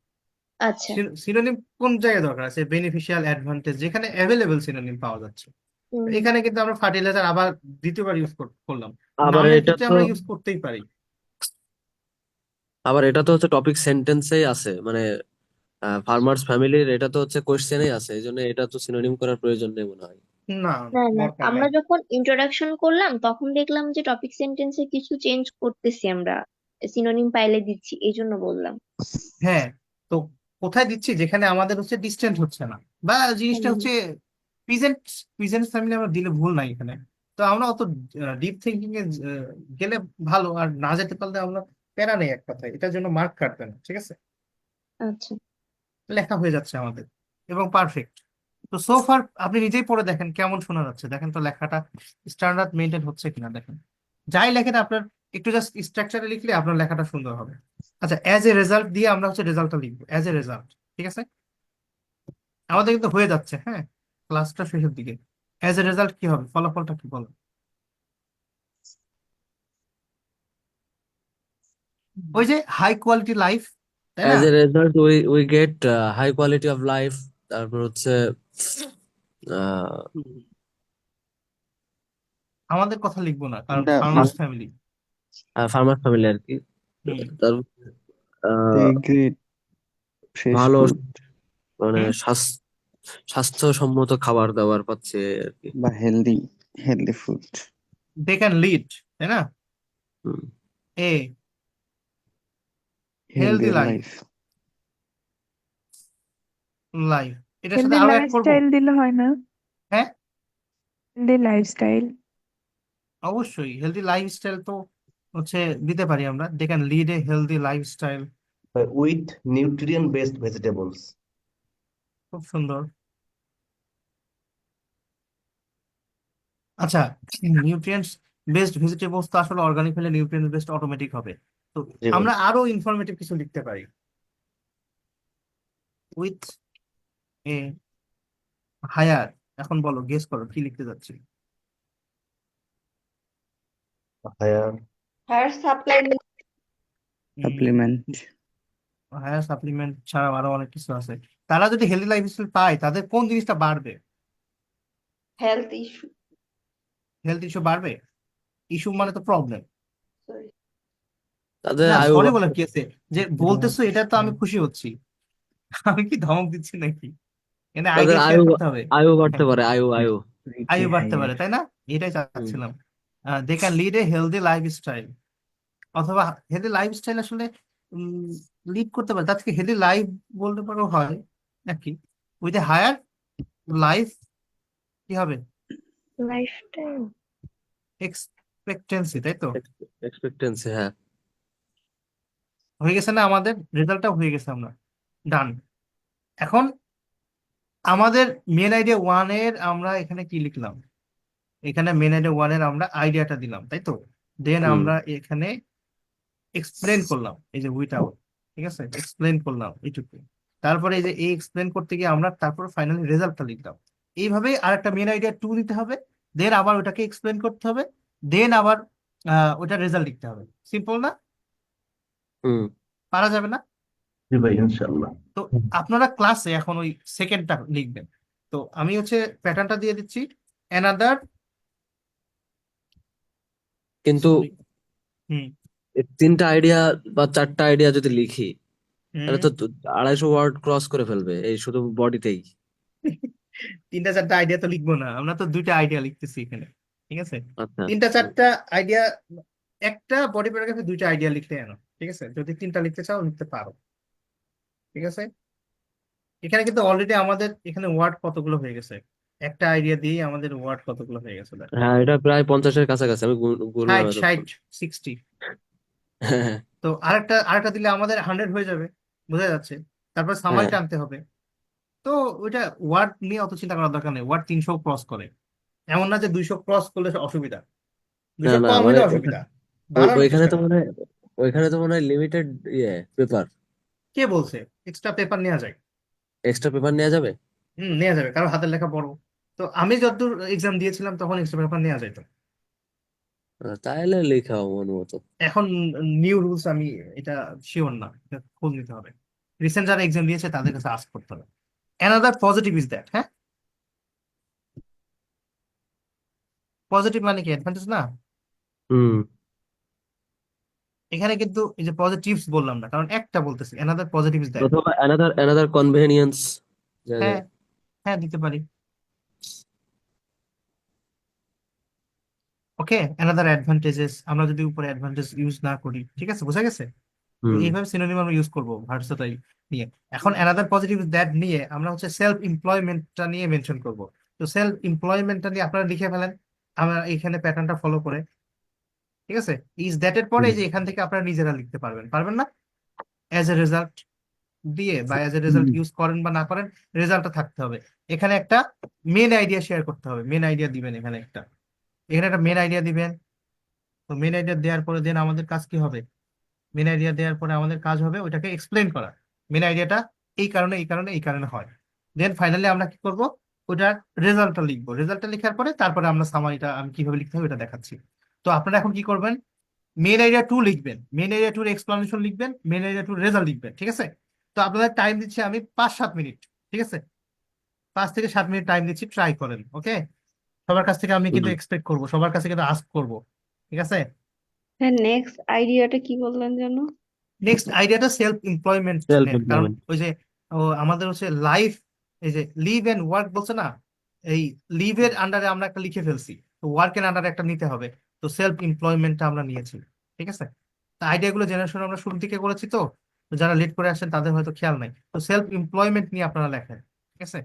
আচ্ছা। সিনোনিম কোন জায়গায় দরকার আছে? বেনিফিশিয়াল, অ্যাডভান্টেজ, যেখানে অ্যাভেলেবল সিনোনিম পাওয়া যাচ্ছে। তো হুম, এখানে কিন্তু আমরা ফার্টিলাইজার আবার দ্বিতীয়বার ইউজ করলাম, আবার নাউনের এটা ক্ষেত্রে তো আমরা ইউজ করতেই পারি। হচ্ছে টপিক সেন্টেন্সেই আছে, মানে ফার্মার্স ফ্যামিলির এটা তো হচ্ছে কোয়েশ্চেনেই আছে, এই জন্য এটা তো সিনোনিম করার প্রয়োজন নেই মনে হয়। না, না না, দরকার আমরা নাই। যখন ইন্ট্রোডাকশন করলাম তখন দেখলাম যে টপিক সেন্টেন্সে কিছু চেঞ্জ করতেছি আমরা, সিনোনিম পাইলে দিচ্ছি, এই জন্য বললাম। হ্যাঁ, তো কোথায় দিচ্ছি? যেখানে আমাদের হচ্ছে ডিস্টেন্ট হচ্ছে না, বা জিনিসটা হুম, হচ্ছে প্রেজেন্ট। প্রেজেন্ট ফ্যামিলি আমরা দিলে ভুল নাই এখানে। তো আমরা অত ডিপ থিঙ্কিং এ গেলে ভালো, আর না যেতে পারলে আমরা প্যারা নেই এক কথায়, এটার জন্য মার্ক কাটবে না, ঠিক আছে? আচ্ছা। লেখা হয়ে যাচ্ছে আমাদের এবং পারফেক্ট। তো সো ফার আপনি নিজেই পড়ে দেখেন কেমন শোনা যাচ্ছে, দেখেন তো লেখাটা স্ট্যান্ডার্ড মেনটেন হচ্ছে কিনা দেখেন। যাই লেখেন আপনার একটু জাস্ট স্ট্রাকচারে লিখলে আপনার লেখাটা সুন্দর হবে। আচ্ছা, অ্যাজ এ রেজাল্ট দিয়ে আমরা হচ্ছে রেজাল্টটা লিখবো, অ্যাজ এ রেজাল্ট, ঠিক আছে? আমাদের কিন্তু হয়ে যাচ্ছে, হ্যাঁ, ক্লাসটা শেষের দিকে। অ্যাজ এ রেজাল্ট কি হবে, ফলাফলটা কি বলো? ওই যে হাই কোয়ালিটি লাইফ, তাই না? As a result we get high quality of life. তারপর হচ্ছে আমাদের কথা লিখবো না, কারণ এটা ফার্মার্স ফ্যামিলি। ফার্মার ফ্যামিলি আর কি। হুম তারপর they great fresh ভালো food মানে হুম। স্বাস্থ্যসম্মত খাবার দাবার পাচ্ছে আর কি। বা healthy food, they can lead, তাই না? Hmm. A healthy healthier life, life. Life এটার সাথে হেলদি আরো অ্যাড করবো। লাইফস্টাইল দিলে হয় না? হ্যাঁ, হেলদি লাইফস্টাইল। অবশ্যই হেলদি লাইফস্টাইল তো হচ্ছে দিতে পারি আমরা, they can lead a healthy lifestyle. With nutrient-based vegetables. খুব সুন্দর। আচ্ছা, নিউট্রিয়েন্টস বেসড ভেজিটেবলস তো আসলে অর্গানিক হলে নিউট্রিয়েন্ট বেসড অটোমেটিক হবে। তো জি ভাই। আমরা আরো ইনফরমেটিভ কিছু লিখতে পারি, উইথ এ হায়ার। এখন বলো, গেস করো কি লিখতে যাচ্ছি। Higher. Higher supply. Supplement. Higher supplement ছাড়া আরো অনেক কিছু আছে। তারা যদি হেলদি লাইফস্টাইল পায়, তাদের কোন জিনিসটা বাড়বে? Health issue. হেলথ ইস্যু বাড়বে। ইস্যু মানে তো প্রবলেম। তাদের না আয়ু সরি বাড়তে বলার কি আছে, যে বলতেছো এটা তো আমি খুশি হচ্ছি। আমি কি ধমক দিচ্ছি নাকি? এখানে তাদের আইডিয়া শেয়ার আয়ু করতে হবে। আয়ু বাড়তে হ্যাঁ, পারে, আয়ু আয়ু। আয়ু বাড়তে higher. পারে তাই না, এটাই হুম। চাচ্ছিলাম। They can lead a healthy lifestyle, অথবা হেলদি লাইফস্টাইল আসলে লিড করতে পারে, তার থেকে হেলদি লাইফ বলতে পারো হয় নাকি, উইথ এ হায়ার লাইফ কি হবে, Lifetime. এক্সপেক্টেন্সি, তাই তো? এক্সপেক্টেন্সি, হ্যাঁ। হয়ে গেছে না, আমাদের রেজাল্টটা হয়ে গেছে, আমরা ডান। এখন আমাদের মেন আইডিয়া ওয়ানের আমরা এখানে কি লিখলাম, এখানে মেন আইডিয়া ওয়ানের আমরা আইডিয়াটা দিলাম, তাই তো? দেন হুম। আমরা এখানে এক্সপ্লেন করলাম, এই যে উইথআউট, ঠিক আছে, এক্সপ্লেন করলাম এইটুকু। তারপরে এই যে এই এক্সপ্লেন করতে গিয়ে আমরা তারপর ফাইনালি রেজাল্টটা লিখলাম। এইভাবেই আরেকটা মেন আইডিয়া টু দিতে হবে, দেন আবার ওটাকে এক্সপ্লেন করতে হবে, দেন আবার ওটার রেজাল্ট লিখতে হবে। সিম্পল না? হুম। পারা যাবে না? জি ভাই, ইনশাল্লাহ। তো আপনারা ক্লাসে এখন ওই সেকেন্ডটা লিখবেন। তো আমি হচ্ছে প্যাটার্নটা দিয়ে দিচ্ছি, অ্যানাদার, কিন্তু সরি, হুম এই 3টা আইডিয়া বা 4টা আইডিয়া যদি লিখি, তাহলে হুম। তো 250 ওয়ার্ড ক্রস করে ফেলবে এই শুধু বডিতেই। 3টা 4টা আইডিয়া তো লিখবো না, আমরা তো 2টা আইডিয়া লিখতেছি এখানে, ঠিক আছে? আচ্ছা। 3টা 4টা আইডিয়া, একটা বডি প্যারাগ্রাফে 2টা আইডিয়া লিখতে এনো, ঠিক আছে? যদি 3টা লিখতে চাও লিখতে পারো, ঠিক আছে? এখানে কিন্তু অলরেডি আমাদের এখানে ওয়ার্ড কতগুলো হয়ে গেছে, একটা আইডিয়া দিয়ে আমাদের ওয়ার্ড কতগুলো হয়ে গেছে দেখো, হ্যাঁ, এটা প্রায় 50-এর কাছাকাছি, আমি গুনলাম 60 এতক্ষণ। 60 হ্যাঁ। তো আরেকটা আরেকটা দিলে আমাদের 100 হয়ে যাবে, বোঝা যাচ্ছে? তারপর সামারি হ্যাঁ, টানতে হবে। তো ওইটা ওয়ার্ড নিয়ে অত চিন্তা করার দরকার নেই, ওয়ার্ড 300 ক্রস করে, এমন না যে 200 ক্রস করলে অসুবিধা, না 200 না, কম মানে হলে অসুবিধা, বাড়ানোর ওইখানে চেষ্টা তো করো। মানে ওইখানে তো মনে হয় লিমিটেড পেপার, কে বলছে এক্সট্রা পেপার নেওয়া যায়? এক্সট্রা পেপার নেওয়া যাবে। নেওয়া যাবে, কারো হাতের লেখা বড়। তো আমি যতদূর এক্সাম দিয়েছিলাম তখন এক্সট্রা পেপার নেওয়া যেত। তাহলে লেখা মন মতো। এখন নিউ রুলস আমি এটা শিওর না, এটা খোঁজ নিতে হবে, রিসেন্ট যারা এক্সাম দিয়েছে তাদের কাছে আস্ক করতে হবে। অ্যানাদার পজিটিভ ইজ দ্যাট, হ্যাঁ, পজিটিভ মানে কি অ্যাডভান্টেজ না? হুম। এখানে কিন্তু এই যে পজিটিভস বললাম না, কারণ একটা বলতেছি, অ্যানাদার পজিটিভ ইজ দ্যাট। অথবা অ্যানাদার কনভেনিয়েন্স হ্যাঁ জায়গায়। হ্যাঁ, দিতে পারি। ওকে, অ্যানাদার অ্যাডভান্টেজেস, আমরা যদি উপরে অ্যাডভান্টেজ ইউজ না করি, ঠিক আছে, বোঝা গেছে? তো হুম। এইভাবে সিনোনিম আমরা ইউজ করবো ভার্সাটাইল নিয়ে। এখন অ্যানাদার পজিটিভ দ্যাট নিয়ে আমরা হচ্ছে সেলফ এমপ্লয়মেন্টটা নিয়ে মেনশন করব। তো সেলফ এমপ্লয়মেন্টটা নিয়ে আপনারা লিখে ফেলেন, আমরা এখানে প্যাটার্নটা ফলো করে, ঠিক আছে? ইজ দ্যাট এর পরে হুম। এই যে এখান থেকে আপনারা নিজেরা লিখতে পারবেন, পারবেন না? অ্যাজ এ রেজাল্ট দিয়ে বা as a result hmm, use করেন বা না করেন, রেজাল্টটা থাকতে হবে। এখানে একটা মেন আইডিয়া শেয়ার করতে হবে, মেন আইডিয়া দিবেন এখানে একটা, এখানে একটা মেন আইডিয়া দিবেন। তো মেন আইডিয়া দেওয়ার পরে দেন আমাদের কাজ কি হবে, মেন আইডিয়া দেওয়ার পরে আমাদের কাজ হবে ওইটাকে এক্সপ্লেন করা, মেন আইডিয়াটা এই কারণে এই কারণে এই কারণে হয়। দেন ফাইনালি আমরা কি করব, ওটার রেজাল্টটা লিখবো, রেজাল্টটা লেখার পরে তারপরে আমরা সামারিটা আমি কিভাবে লিখতে হবে এটা দেখাচ্ছি। তো আপনারা এখন কি করবেন, মেন আইডিয়া টু লিখবেন, মেন আইডিয়া টুর এক্সপ্লানেশন লিখবেন, মেন আইডিয়া টুর রেজাল্ট লিখবেন, ঠিক আছে? তো আপনাদের টাইম দিচ্ছি আমি 5-7 মিনিট, ঠিক আছে? 5 থেকে 7 মিনিট টাইম দিচ্ছি, ট্রাই করেন, ওকে? সবার কাছ থেকে আমি কিন্তু হুম। এক্সপেক্ট করব, সবার কাছে কিন্তু আস্ক করব, ঠিক আছে? হ্যাঁ, নেক্সট আইডিয়াটা কি বললেন যেন? নেক্সট আইডিয়াটা সেলফ এমপ্লয়মেন্ট সেলফ নেন, কারণ এমপ্লয়মেন্ট। ওই যে আমাদের হচ্ছে লাইফ, এই যে লিভ এন্ড ওয়ার্ক বলছে না, এই লিভের আন্ডারে আমরা একটা লিখে ফেলছি, তো ওয়ার্কের আন্ডারে একটা নিতে হবে। তো সেলফ এমপ্লয়মেন্টটা আমরা নিয়েছি, ঠিক আছে? তো আইডিয়াগুলো জেনারেশন আমরা শুরু থেকে করেছি, তো তো যারা লেট করে আসেন তাদের হয়তো খেয়াল নাই, তো সেলফ এমপ্লয়মেন্ট নিয়ে আপনারা লেখেন, ঠিক আছে?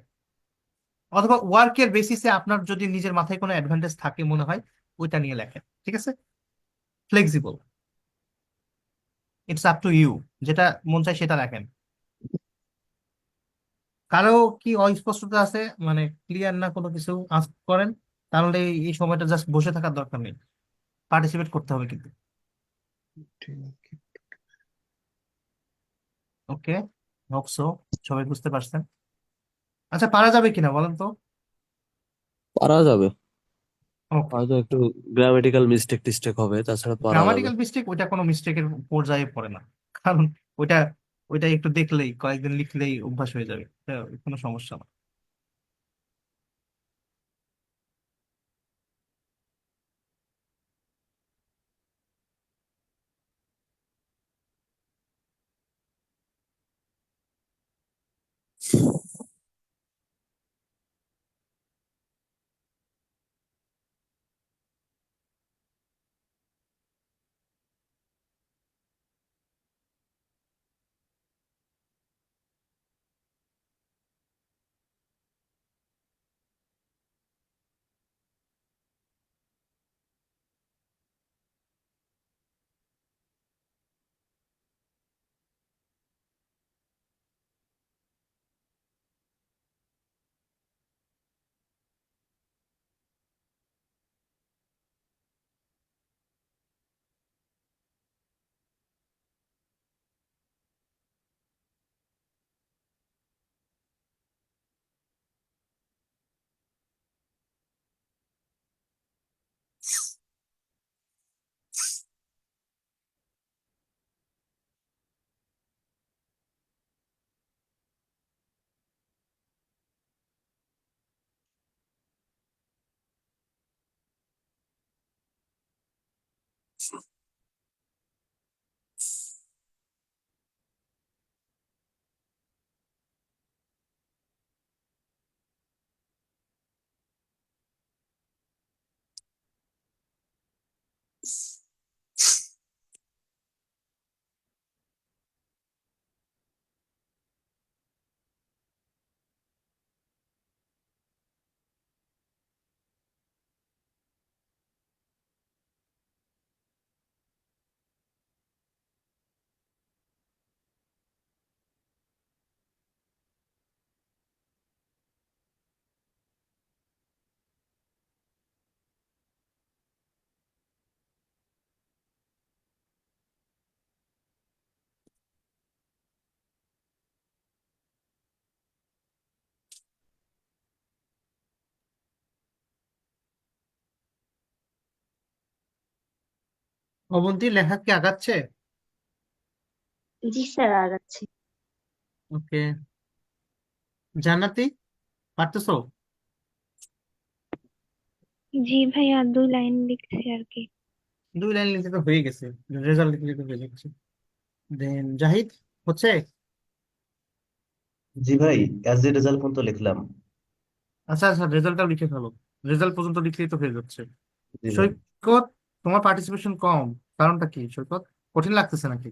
অথবা ওয়ার্কের বেসিসে আপনার যদি নিজের মাথায় কোনো অ্যাডভান্টেজ থাকে মনে হয়, ওইটা নিয়ে লেখেন, ঠিক আছে? Flexible, it's up to you, যেটা মন চায় সেটা লেখেন। কারো কি অস্পষ্টতা আছে, মানে ক্লিয়ার না কোনো কিছু, আস্ক করেন, তাহলে এই সময়টা জাস্ট বসে থাকার দরকার নেই, পার্টিসিপেট করতে হবে কিন্তু। ওকে, হোপ সো সবাই বুঝতে পারছেন। আচ্ছা, পারা যাবে কিনা বলেন তো? পারা যাবে, ওকে, হয়তো একটু গ্রামেটিক্যাল মিস্টেক টিস্টেক হবে, তাছাড়া পারা যাবে। গ্রামাটিক্যাল মিস্টেক ওইটা কোনো মিস্টেকের পর্যায়ে পড়ে না, কারণ ওইটা ওইটা একটু দেখলেই কয়েকদিন লিখলেই অভ্যাস হয়ে যাবে, এটা কোনো সমস্যা না। অবন্তী লেখা কি আগাচ্ছে? জি স্যার, আগাচ্ছি। ওকে, জান্নাতি পারতেছো? জি ভাইয়া, 2 লাইন লিখছি আর কি। 2 লাইন লিখতে তো হয়ে গেছে, রেজাল্ট লিখলে তো হয়ে যাচ্ছে। দেন জাহিদ, হচ্ছে? জি ভাই, অ্যাজ এ রেজাল্ট পর্যন্ত লিখলাম। আচ্ছা আচ্ছা, রেজাল্টটা লিখে ফেলো। রেজাল্ট পর্যন্ত লিখলেই তো হয়ে যাচ্ছে। জি ভাই। সৈকত, তোমার পার্টিসিপেশন কম, কারণটা কি সৈকত? কঠিন লাগতেছে নাকি?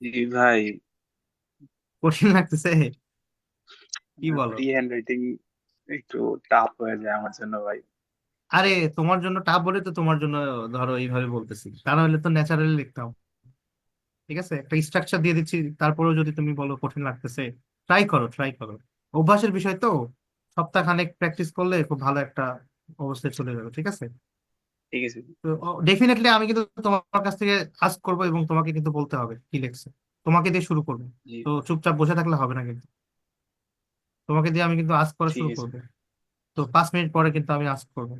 জি ভাই, কঠিন লাগতেছে? কি বলো? ফ্রি হ্যান্ড রাইটিং একটু টাফ হয়ে যায় আমার জন্য ভাই। আরে, তোমার জন্য টাফ বলে তো তোমার জন্য ধরো এইভাবে বলতেছি, তা নাহলে তো ন্যাচারালি লিখতাম। ঠিক আছে, একটা স্ট্রাকচার দিয়ে দিচ্ছি, তারপরেও যদি তুমি বলো কঠিন লাগতেছে, ট্রাই করো, ট্রাই করো। অভ্যাসের বিষয় তো, সপ্তাহখানেক প্র্যাকটিস করলে খুব ভালো একটা অবস্থায় চলে যাবে, ঠিক আছে? ঠিক আছে। তো ডেফিনেটলি আমি কিন্তু তোমার কাছ থেকে আস্ক করবো এবং তোমাকে কিন্তু বলতে হবে কি লিখছে। তোমাকে দিয়ে শুরু করবো, জি, তো চুপচাপ বসে থাকলে হবে না কিন্তু। তোমাকে দিয়ে আমি কিন্তু আস্ক করা ঠিক শুরু আছে। করবো। তো 5 মিনিট পরে কিন্তু আমি আস্ক করবো।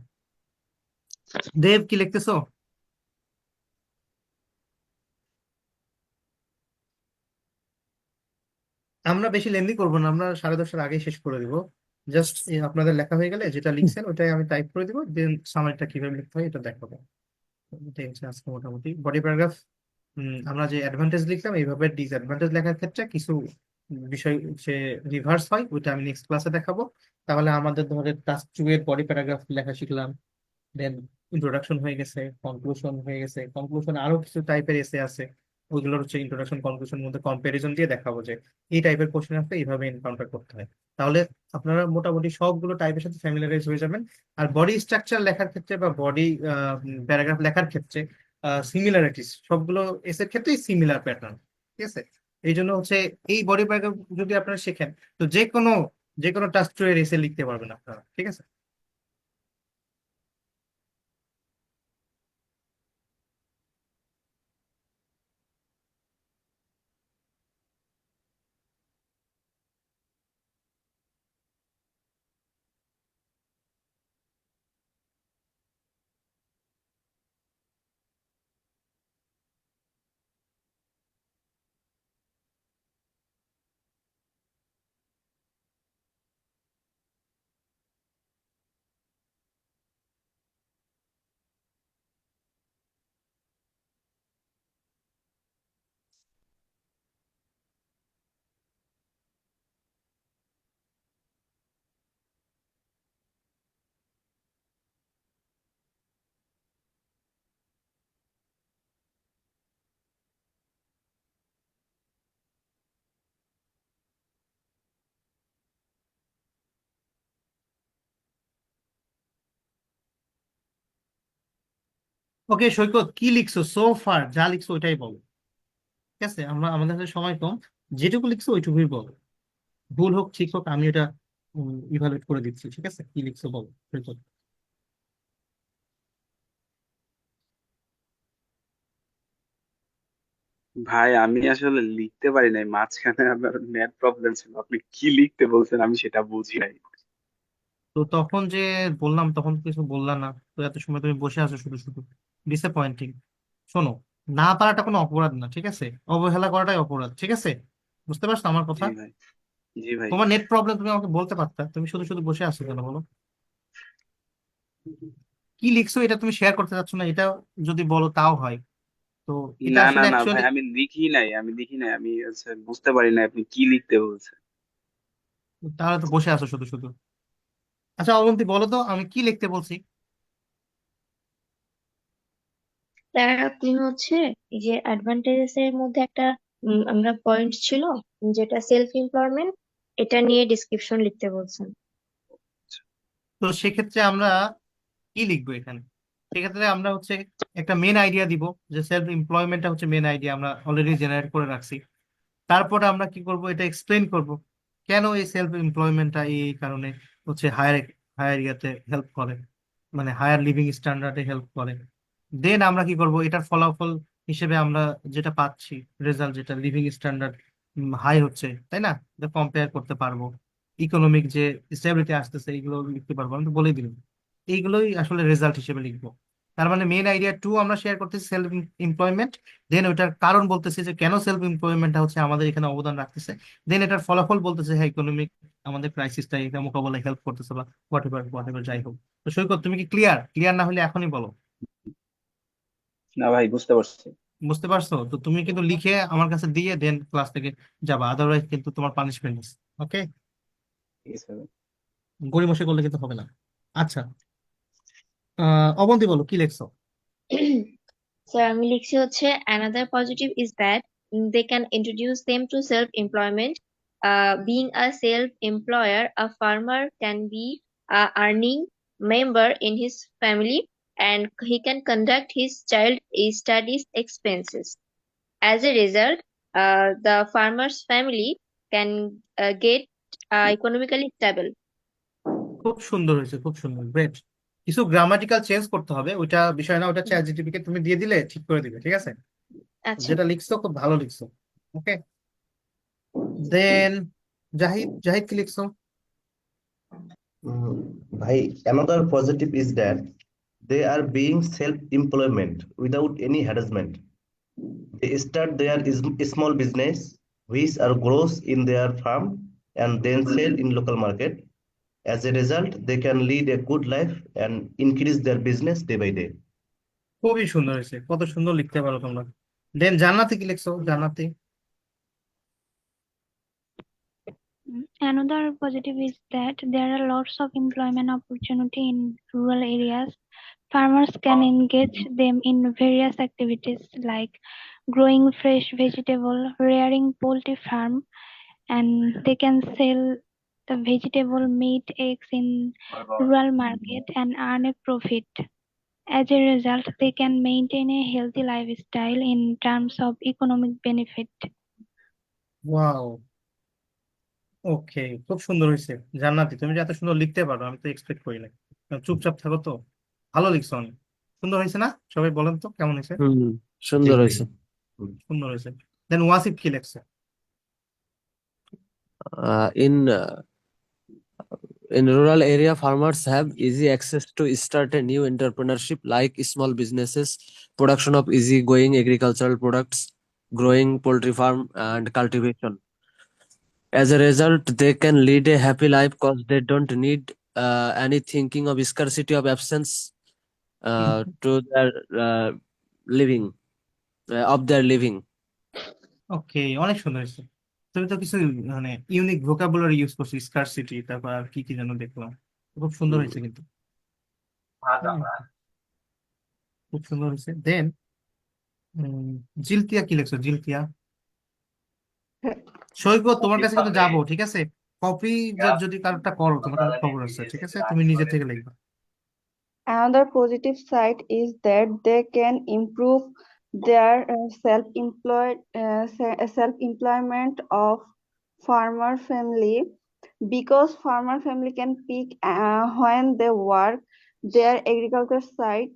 দেব, কি লিখতেছো? আমরা বেশি লেন্দি করবো না, আমরা 10:30-এর আগে শেষ করে দিব। জাস্ট আপনাদের লেখা হয়ে গেলে যেটা লিখছেন ওটাই আমি টাইপ করে দিব, দেন সামারিটা কিভাবে লিখতে হয় এটা দেখাবো। এটাই হচ্ছে আজকে মোটামুটি বডি প্যারাগ্রাফ। আমরা যে অ্যাডভান্টেজ লিখলাম, এইভাবে ডিসঅ্যাডভান্টেজ লেখার ক্ষেত্রে কিছু বিষয় সে রিভার্স হয়, ওইটা আমি নেক্সট ক্লাসে দেখাবো। তাহলে আমাদের ধরে টাস্ক 2 এর বডি প্যারাগ্রাফ লেখা শিখলাম, দেন ইন্ট্রোডাকশন হয়ে গেছে, কনক্লুশন হয়ে গেছে, কনক্লুশন আরো কিছু টাইপের এসে আছে, ওইগুলোর হচ্ছে ইন্ট্রোডাকশন কনক্লুশন মধ্যে কম্পারিজন দিয়ে দেখাবো যে এই টাইপের কোশ্চেন আসলে এইভাবে এনকাউন্টার করতে হয়। তাহলে আপনারা মোটামুটি সবগুলো টাইপের সাথে ফ্যামিলিয়ারাইজ হয়ে যাবেন। আর বডি স্ট্রাকচার লেখার ক্ষেত্রে বা বডি প্যারাগ্রাফ লেখার ক্ষেত্রে সিমিলারিটিস সবগুলো এসের ক্ষেত্রেই সিমিলার প্যাটার্ন, ঠিক আছে? এই জন্য হচ্ছে এই বডি প্যারাগ্রাফ যদি আপনারা শেখেন, তো যে কোনো টাস্ক এর এসে লিখতে পারবেন আপনারা, ঠিক আছে? ওকে সৈকত, কি লিখছো সো ফার? যা লিখছো ওইটাই বলো, ঠিক আছে? আমরা আমাদের হাতে সময় কম, যেটুকু লিখছো ওইটুকুই বলো। ভুল হোক ঠিক হোক আমি এটা ইভালুয়েট করে দিচ্ছি, ঠিক আছে? কি লিখছো বলো সৈকত। ভাই আমি আসলে লিখতে পারি নাই, মাঝখানে আপনার নেট প্রবলেম ছিল, আপনি কি লিখতে বলছেন আমি সেটা বুঝি নাই। তো তখন যে বললাম তখন তো কিছু বললাম না, তো এত সময় তুমি বসে আছো শুধু শুধু, ডিসঅ্যাপয়েন্টিং। শোনো, না পারাটা কোনো অপরাধ না, ঠিক আছে? অবহেলা করাটাই অপরাধ, ঠিক আছে? বুঝতে পারছো আমার কথা? জি ভাই। জি ভাই। তোমার নেট প্রবলেম, তুমি আমাকে বলতে পারতা, তুমি শুধু শুধু বসে আছো কেন বলো? কি লিখছো এটা তুমি শেয়ার করতে চাচ্ছ না, এটা যদি বলো তাও হয়। তো এটা না না আসলে না ভাই, অ্যাকচুয়ালি, আমি লিখি নাই, আমি হচ্ছে বুঝতে পারি না আপনি কি লিখতে বলছেন। তাহলে তো বসে আছো শুধু শুধু। আচ্ছা অবন্তি বলো তো আমি কি লিখতে বলছি। স্যার আপনি হচ্ছে এই যে অ্যাডভান্টেজেস এর মধ্যে একটা আমরা পয়েন্ট ছিল যেটা সেলফ এমপ্লয়মেন্ট, এটা নিয়ে ডিসক্রিপশন লিখতে বলছেন। তো সেক্ষেত্রে আমরা কি লিখবো এখানে? সেক্ষেত্রে আমরা হচ্ছে একটা মেন আইডিয়া দিব, যে সেলফ এমপ্লয়মেন্টটা হচ্ছে মেন আইডিয়া, আমরা অলরেডি জেনারেট করে রাখছি। তারপরে আমরা কি করব, এটা এক্সপ্লেন করব কেন এই সেলফ এমপ্লয়মেন্টটা এই কারণে হচ্ছে হায়ার হায়ার ইয়াতে হেল্প করে, মানে হায়ার লিভিং স্ট্যান্ডার্ডে হেল্প করে। দেন আমরা কি করব, এটার ফলাফল হিসেবে আমরা যেটা পাচ্ছি, রেজাল্ট যেটা লিভিং স্ট্যান্ডার্ড হাই হচ্ছে, তাই না, কম্পেয়ার করতে পারবো। ইকোনমিক যে স্টেবিলিটি আসতেছে এগুলো লিখতে পারবো, আমি তো বলেই দিলাম। এইগুলোই আসলে রেজাল্ট হিসেবে লিখবো। তার মানে মেন আইডিয়া টু আমরা শেয়ার করতেছি সেলফ এমপ্লয়মেন্ট, দেন ওইটার কারণ বলতেছে যে কেন সেলফ এমপ্লয়মেন্টটা হচ্ছে আমাদের এখানে অবদান রাখতেছে, দেন এটার ফলাফল বলতেছে হ্যাঁ ইকোনমিক আমাদের ক্রাইসিসটা এটা মোকাবেলায় হেল্প করতেছে বা হোয়াট এভার যাই হোক। তো সৈকত তুমি কি ক্লিয়ার? ক্লিয়ার না হলে এখনই বলো। না ভাই, বুঝতে পারছি। বুঝতে পারছো তো? তুমি কিন্তু লিখে আমার কাছে দিয়ে দেন ক্লাস থেকে যাবা, আদারওয়াইজ কিন্তু তোমার পানিশমেন্ট আছে। ওকে, ঠিক আছে ভাই। গড়িমসি করলে কিন্তু হবে না। আচ্ছা, অবন্তি বলো কি লিখছো। স্যার আমি লিখছি হচ্ছে another positive is that they can introduce them to self-employment. Being a self-employer, a farmer can be a earning member in his family and he can conduct his child studies expenses. As a result, the farmer's family can get economically stable. খুব সুন্দর হয়েছে, খুব সুন্দর, great. কিছু grammatical change করতে হবে, ওইটা বিষয় না, ওটা চ্যাট জিটিপি কে তুমি দিয়ে দিলে ঠিক করে দিবে, ঠিক আছে। আচ্ছা। যেটা লিখছো খুব ভালো লিখছো। ওকে, দেন জাহিদ, জাহিদ কি লিখছো? Bhai, another positive is that they are being self-employment without any harassment. They start their small business, which are grows in their farm and then sell in local market. As a result, they can lead a good life and increase their business day by day. খুবই সুন্দর হয়েছে, কত সুন্দর লিখতে পারো তোমরা। দেন জান্নাতি কি লিখছো? জান্নাতি। Another positive is that there are lots of employment opportunity in rural areas. Farmers can engage them in various activities like growing fresh vegetable, rearing poultry farm, and they can sell the vegetable, meat, eggs in rural market and earn a profit. As a result, they can maintain a healthy lifestyle in terms of economic benefit. Wow, okay, খুব সুন্দর হয়েছে। জান্নাতি তুমি যে এত সুন্দর লিখতে পারো আমি তো এক্সপেক্ট করি না, চুপচাপ থাকো তো। ভালো লিখছো, অনেক সুন্দর হয়েছে না? সবাই বলেন তো কেমন হয়েছে। হুম, সুন্দর ঠিক ভাই। হয়েছে। সুন্দর হয়েছে। দেন ওয়াসিফ কি লিখছে? In rural area, farmers have easy access to start a new entrepreneurship like small businesses, production of easy-going agricultural products, growing poultry farm, and cultivation. As a result, they can lead a happy life because they don't need any thinking of scarcity of absence to their living of their living. ওকে, অনেক সুন্দর হয়েছে। তুমি তো কিছু মানে unique vocabulary use করছো, scarcity, তারপর আর কি কি যেন দেখলাম। খুব সুন্দর হয়েছে কিন্তু। হ্যাঁ, খুব সুন্দর হয়েছে। দেন জিলতিয়া কি লিখছো? জিলতিয়া। সৈকত তোমার কাছে কিন্তু যাবো, ঠিক আছে। কপি যদি কারোরটা করো তোমার কাছে খবর আছে, ঠিক আছে, তুমি নিজে থেকে লিখবা। Another positive side is that they can improve their self-employment of farmer family because farmer family can pick when they work their agriculture site.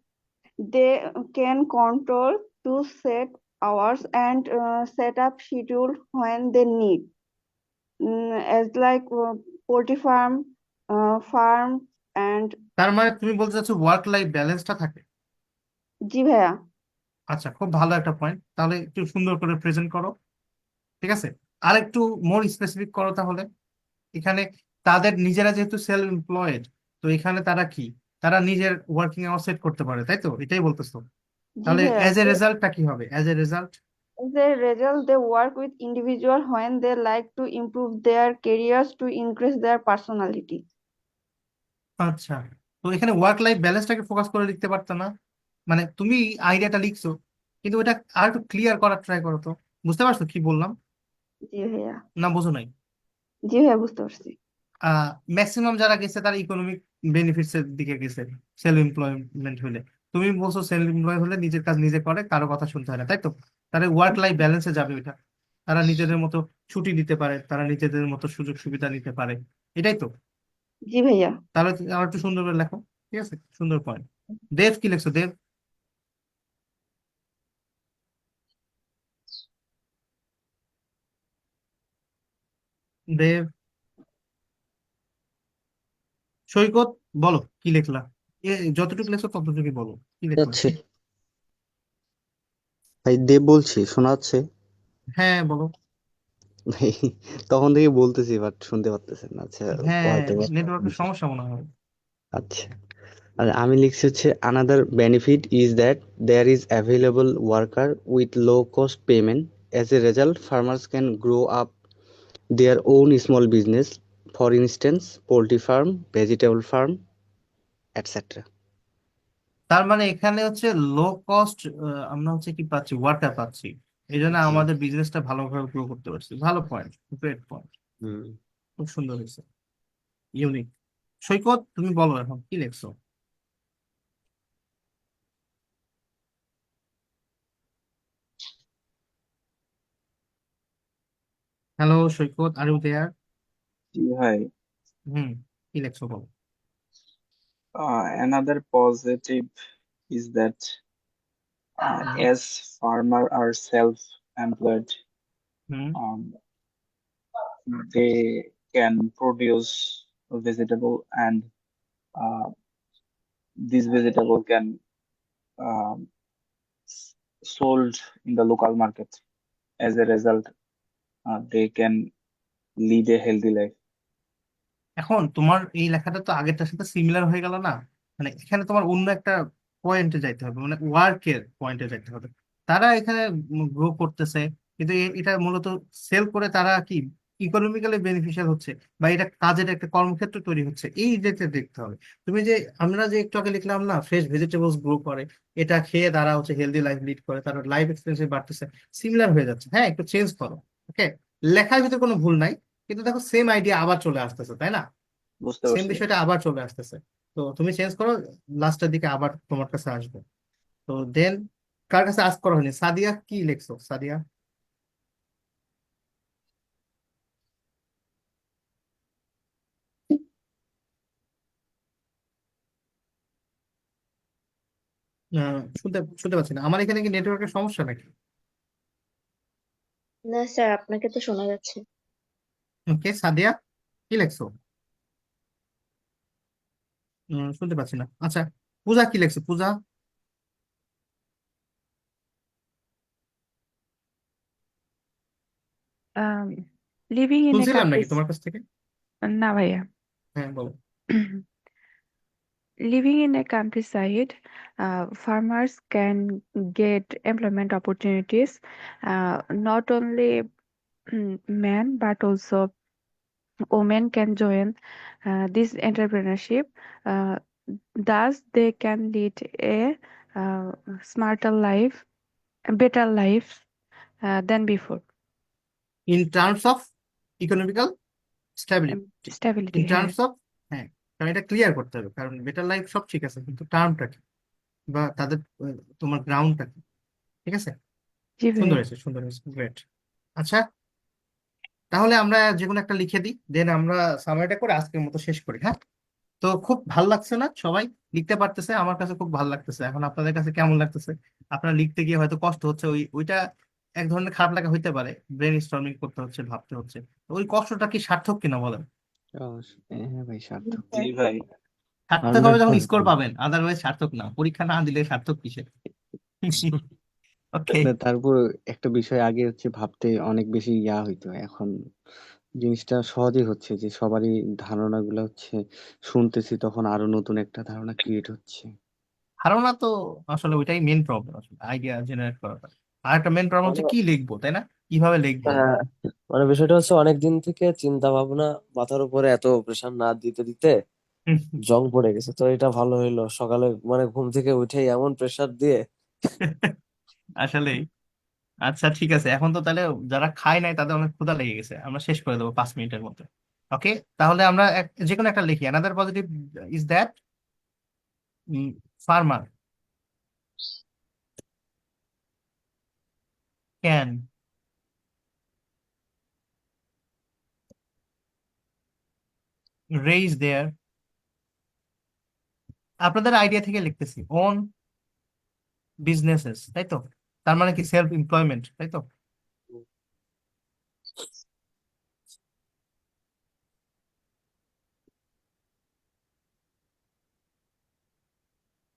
They can control to set hours and set up schedule when they need. As like poultry farm and তার মানে তুমি বলতে চাচ্ছো work life ব্যালেন্সটা থাকে। জি ভাইয়া। আচ্ছা, খুব ভালো একটা পয়েন্ট, তাহলে একটু সুন্দর করে প্রেজেন্ট করো, ঠিক আছে। আর একটু মোর স্পেসিফিক করো তাহলে। এখানে তাদের নিজেরা যেহেতু সেলফ এমপ্লয়েড, তো এখানে তারা কি তারা নিজের ওয়ার্কিং আওয়ার সেট করতে পারে, তাই তো? এটাই বলতেছো। জি তাহলে ভাইয়া, অ্যাজ এ রেজাল্টটা কি হবে? As a result as a result, they work with individual when they like to improve their careers to increase their personality. আচ্ছা, তো এখানে ওয়ার্ক লাইফ ব্যালেন্সটাকে ফোকাস করে লিখতে পারতো না? মানে তুমি আইডিয়াটা লিখছো, কিন্তু ওটা আর একটু ক্লিয়ার করার ট্রাই করো তো। বুঝতে পারছো কি বললাম? জি ভাইয়া, না বোঝো নাই? জি ভাইয়া, বুঝতে পারছি। ম্যাক্সিমাম যারা গেছে তারা ইকোনমিক বেনিফিটস এর দিকে গেছে, সেলফ এমপ্লয়মেন্ট হলে। তুমি বলছো সেলফ এমপ্লয় হলে নিজের কাজ নিজে করে, কারো কথা শুনতে হয় না, তাই তো? তাহলে ওয়ার্ক লাইফ ব্যালেন্সে যাবে ওইটা। তারা নিজেদের মতো ছুটি নিতে পারে, তারা নিজেদের মতো সুযোগ সুবিধা নিতে পারে, এটাই তো। জি ভাইয়া, তাহলে আর একটু সুন্দর করে লেখো। ঠিক আছে, সুন্দর পয়েন্ট। দেব কি লিখছো দেব? দেব, সৈকত, বলো কি লিখলা? যতটুকু লিখছো ততটুকু বলো, কি লিখলা? যাচ্ছে ভাই, দেব বলছি, শোনা যাচ্ছে? হ্যাঁ বলো। ভাই, তখন থেকে বলতেছি বাট শুনতে পারতেছেন না। আচ্ছা, হ্যাঁ, হয়তো বা নেটওয়ার্কের সমস্যা মনে হয়। আচ্ছা, আর আমি লিখছি হচ্ছে another benefit is that there is available worker with low cost payment. As a result farmers can grow up their own small business, for instance poultry farm, vegetable farm, etcetera. তার মানে এখানে হচ্ছে লো কস্ট, আমরা হচ্ছে কি পাচ্ছি, worker পাচ্ছি, এই জন্য জি। আমাদের বিজনেসটা ভালোভাবে গ্রো করতে পারছি। ভালো পয়েন্ট, গ্রেট পয়েন্ট, হুম। খুব সুন্দর হয়েছে, ইউনিক। সৈকত, তুমি বলো এখন কি লিখছো? Hello Saikat, are you there? জি ভাই, হুম, কি লিখছো বলো। another positive is that hmm as farmer are self-employed, hmm um, they can produce vegetable and uh, this vegetable can um, sold in the local market. As a result, they can lead a healthy life. এখন তোমার এই লেখাটা তো আগেরটার সাথে similar হয়ে গেল না? মানে এখানে তোমার অন্য একটা পয়েন্টে যাইতে হবে, মানে ওয়ার্কের পয়েন্টে যাইতে হবে। তারা এখানে গ্রো করতেছে, কিন্তু এটা মূলত সেল করে তারা কি ইকোনমিক্যালি বেনিফিশিয়াল হচ্ছে, বা এটা কাজের একটা কর্মক্ষেত্র তৈরি হচ্ছে, এই দিকটা দেখতে হবে। তুমি যে, আমরা যে একটু আগে লিখলাম না, ফ্রেশ ভেজিটেবলস গ্রো করে, এটা খেয়ে তারা হচ্ছে হেলদি লাইফ লিড করে, তার লাইফ এক্সপেরিয়েন্স বাড়তেছে, সিমিলার হয়ে যাচ্ছে। হ্যাঁ, একটু চেঞ্জ করো। ওকে, লেখার ভিতরে কোনো ভুল নাই, কিন্তু দেখো সেম আইডিয়া আবার চলে আসতেছে, তাই না? বুঝতে সেম পারছি। বিষয়টা আবার চলে আসতেছে। তো তুমি চেঞ্জ করো, লাস্টের দিকে আবার তোমার কাছে আসবে। তো দেন, কার কাছে আস্ক করা হয়নি? সাদিয়া কি লিখছো সাদিয়া? শুনতে শুনতে পাচ্ছি না। আমার এখানে কি নেটওয়ার্কের সমস্যা নাকি? না স্যার, আপনাকে তো শোনা যাচ্ছে। ওকে, সাদিয়া কি লিখছো? শুনতে পাচ্ছি না। আচ্ছা, পূজা কি লিখছো? পূজা, Um, living in a শুনছিলাম নাকি countryside. তোমার কাছ থেকে? না ভাইয়া। হ্যাঁ বলো। Living in a countryside, farmers can get employment opportunities. Not only men but also women can join this entrepreneurship. Uh, Thus, they can lead a smarter life, a better life than before. In terms of economical stability, Stability. In হ্যাঁ, terms of, হ্যাঁ, কারণ এটা clear করতে হবে, কারণ better life সব ঠিক আছে, কিন্তু টার্মটা কি, বা তাদের তোমার গ্রাউন্ডটা কি? ঠিক আছে, জি সুন্দর ভাইয়া। হয়েছে, সুন্দর হয়েছে, গ্রেট। আচ্ছা, তাহলে আমরা যে কোনো একটা লিখে দিই, দেন আমরা সামারিটা করে আজকের মতো শেষ করি, হ্যাঁ? তো খুব ভালো লাগছে না সবাই? লিখতে পারতেছে? আমার কাছে খুব ভালো লাগতেছে। এখন আপনাদের কাছে কেমন লাগতেছে? আপনারা লিখতে গিয়ে হয়তো কষ্ট হচ্ছে, ওইটা এক ধরনের খারাপ লাগা হইতে পারে, ব্রেন স্টর্মিং করতে হচ্ছে, ভাবতে হচ্ছে। তো ওই কষ্টটা কি সার্থক কিনা বলেন? হ্যাঁ ভাই, সার্থক। জি ভাই, সার্থক হবে যখন 100%। স্কোর পাবেন, আদারওয়াইজ সার্থক না। পরীক্ষা না দিলে সার্থক কিসের? ওকে, না, তারপর একটা বিষয় আগে হচ্ছে ভাবতে অনেক বেশি হইতো, এখন জিনিসটা সহজেই হচ্ছে, যে সবারই ধারণাগুলো হচ্ছে শুনতেছি, তখন আরো নতুন একটা ধারণা ক্রিয়েট হচ্ছে। ধারণা তো আসলে ওইটাই মেন প্রবলেম, আসলে আইডিয়া জেনারেট করাটা। আর একটা মেন প্রবলেম হচ্ছে মানে কি লিখবো, তাই না? কিভাবে লিখবো? হ্যাঁ, মানে বিষয়টা হচ্ছে অনেকদিন থেকে চিন্তা ভাবনা মাথার উপরে এত প্রেশার না দিতে দিতে জং পড়ে গেছে। তো এটা ভালো হইলো, সকালে মানে ঘুম থেকে উঠেই এমন প্রেশার দিয়ে। আসলে আচ্ছা ঠিক আছে, এখন তো তাহলে যারা খায় নাই তাদের অনেক ক্ষুধা লেগে গেছে, আমরা শেষ করে দেবো 5 মিনিটের মধ্যে। ওকে, তাহলে আমরা যে কোনো একটা লিখি। Another positive is that farmer can raise their, আপনাদের আইডিয়া থেকে লিখতেছি, ওন বিজনেসেস, তাই তো? তার মানে কি সেলফ এমপ্লয়মেন্ট, তাই তো?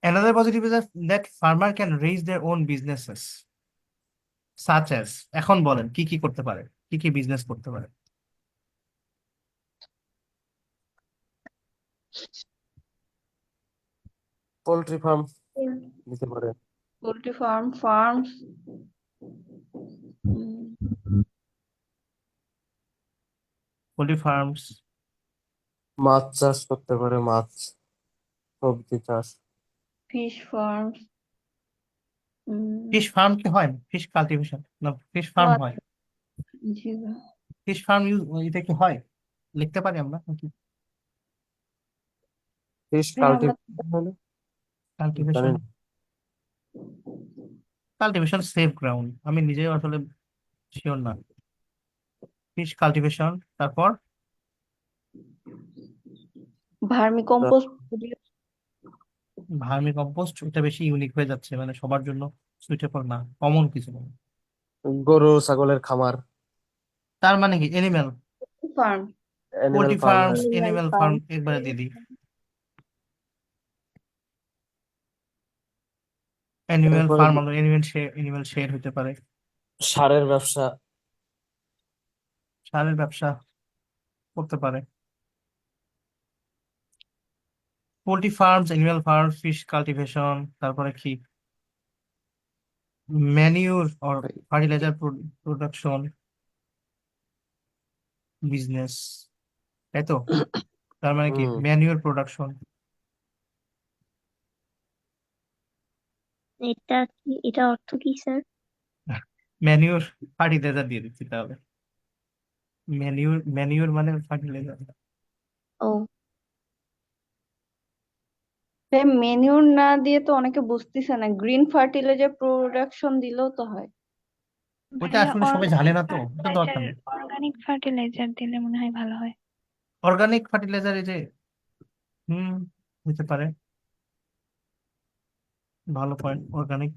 Another positive is that farmer can raise their own businesses such as, এখন বলেন কি কি করতে পারে, কি কি বিজনেস করতে পারে? পোল্ট্রি ফার্ম দিতে পারে, Poultry farms. পোল্ট্রি ফার্মস, মাছ চাষ করতে পারে, মাছ, সবজি চাষ। Fish farms. ফিশ ফার্ম কি হয়? ফিশ কাল্টিভেশন না, ফিশ ফার্ম হয়। জি ভাই। ফিশ ফার্ম এটা কি হয়, লিখতে পারি আমরা নাকি? ফিশ আমরা কাল্টিভেশন মানে জানি কাল্টিভেশন, না। কাল্টিভেশন সেফ গ্রাউন্ড, আমি নিজেও আসলে শিওর না। ফিশ কাল্টিভেশন, তারপর ভার্মি কম্পোস্ট ভার্মি কম্পোস্ট, এটা বেশি ইউনিক হয়ে যাচ্ছে, মানে সবার জন্য সুইটেবল না, কমন কিছু না। গরু ছাগলের খামার, তার মানে কি animal, farm. Animal poultry farm. Farms, Animal animal farm farm. একবারে দিয়ে দিই। অ্যানিম্যাল এরপরে ফার্ম, আমরা এনিম্যাল শেড হতে পারে। সারের ব্যবসা, সারের ব্যবসা করতে পারে। Poultry farms, animal farm, fish cultivation, তারপরে কি manure or fertiliser production business, তাই তো? তার মানে কি হুম, ম্যানিউর প্রোডাকশন, এটা অর্থ কি স্যার? ম্যানিউর ফার্টিলাইজার দিয়ে দিচ্ছি তাহলে। ম্যানিউর মানে ফার্টিলাইজার। ও, মেনিউর না দিয়ে তো অনেকে বুঝতেছে না, গ্রিন ফার্টিলাইজার প্রোডাকশন দিলেও তো হয়। ওইটা ভাইয়া আসলে সবাই জানে না, তো ওটা দরকার নেই। অর্গানিক ফার্টিলাইজার দিলে মনে হয় ভালো হয়। অর্গানিক ফার্টিলাইজার, এই যে হুম হতে পারে, ভালো পয়েন্ট। অর্গানিক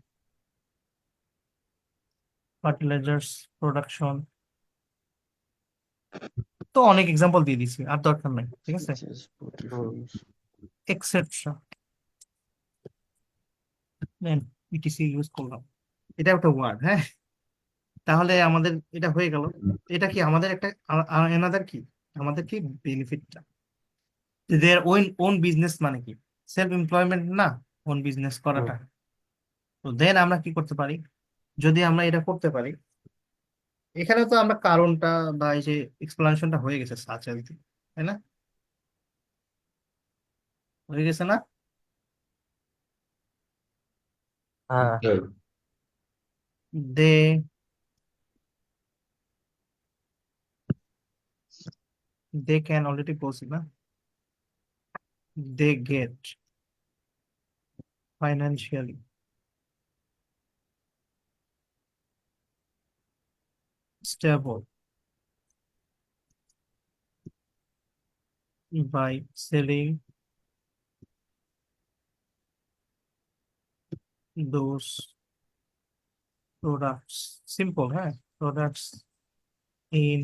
ফার্টিলাইজার্স প্রোডাকশন, তো অনেক এক্সাম্পল দিয়ে দিছি, আর দরকার নাই, ঠিক আছে? পোল্ট্রি হুম। ফার্মস। এক্সেট্রা দেন ইটিসি ইউজ করলাম, এটা একটা ওয়ার্ড, হ্যাঁ। তাহলে আমাদের এটা হয়ে গেল। এটা কি আমাদের একটা এনাদার কি, আমাদের কি বেনিফিটটা, দেয়ার ওন ওন বিজনেস মানে কি সেলফ এমপ্লয়মেন্ট না, ওন বিজনেস হুম। করাটা। তো দেন আমরা কি করতে পারি, যদি আমরা এটা করতে পারি, এখানে তো আমরা কারণটা বা এই যে এক্সপ্লানেশনটা হয়ে গেছে সাচ অ্যাজ, তাই না? হয়ে গেছে না? হ্যাঁ, দে দে ক্যান অলরেডি বলছি না, they get financially stable by selling those products, simple, হ্যাঁ, products in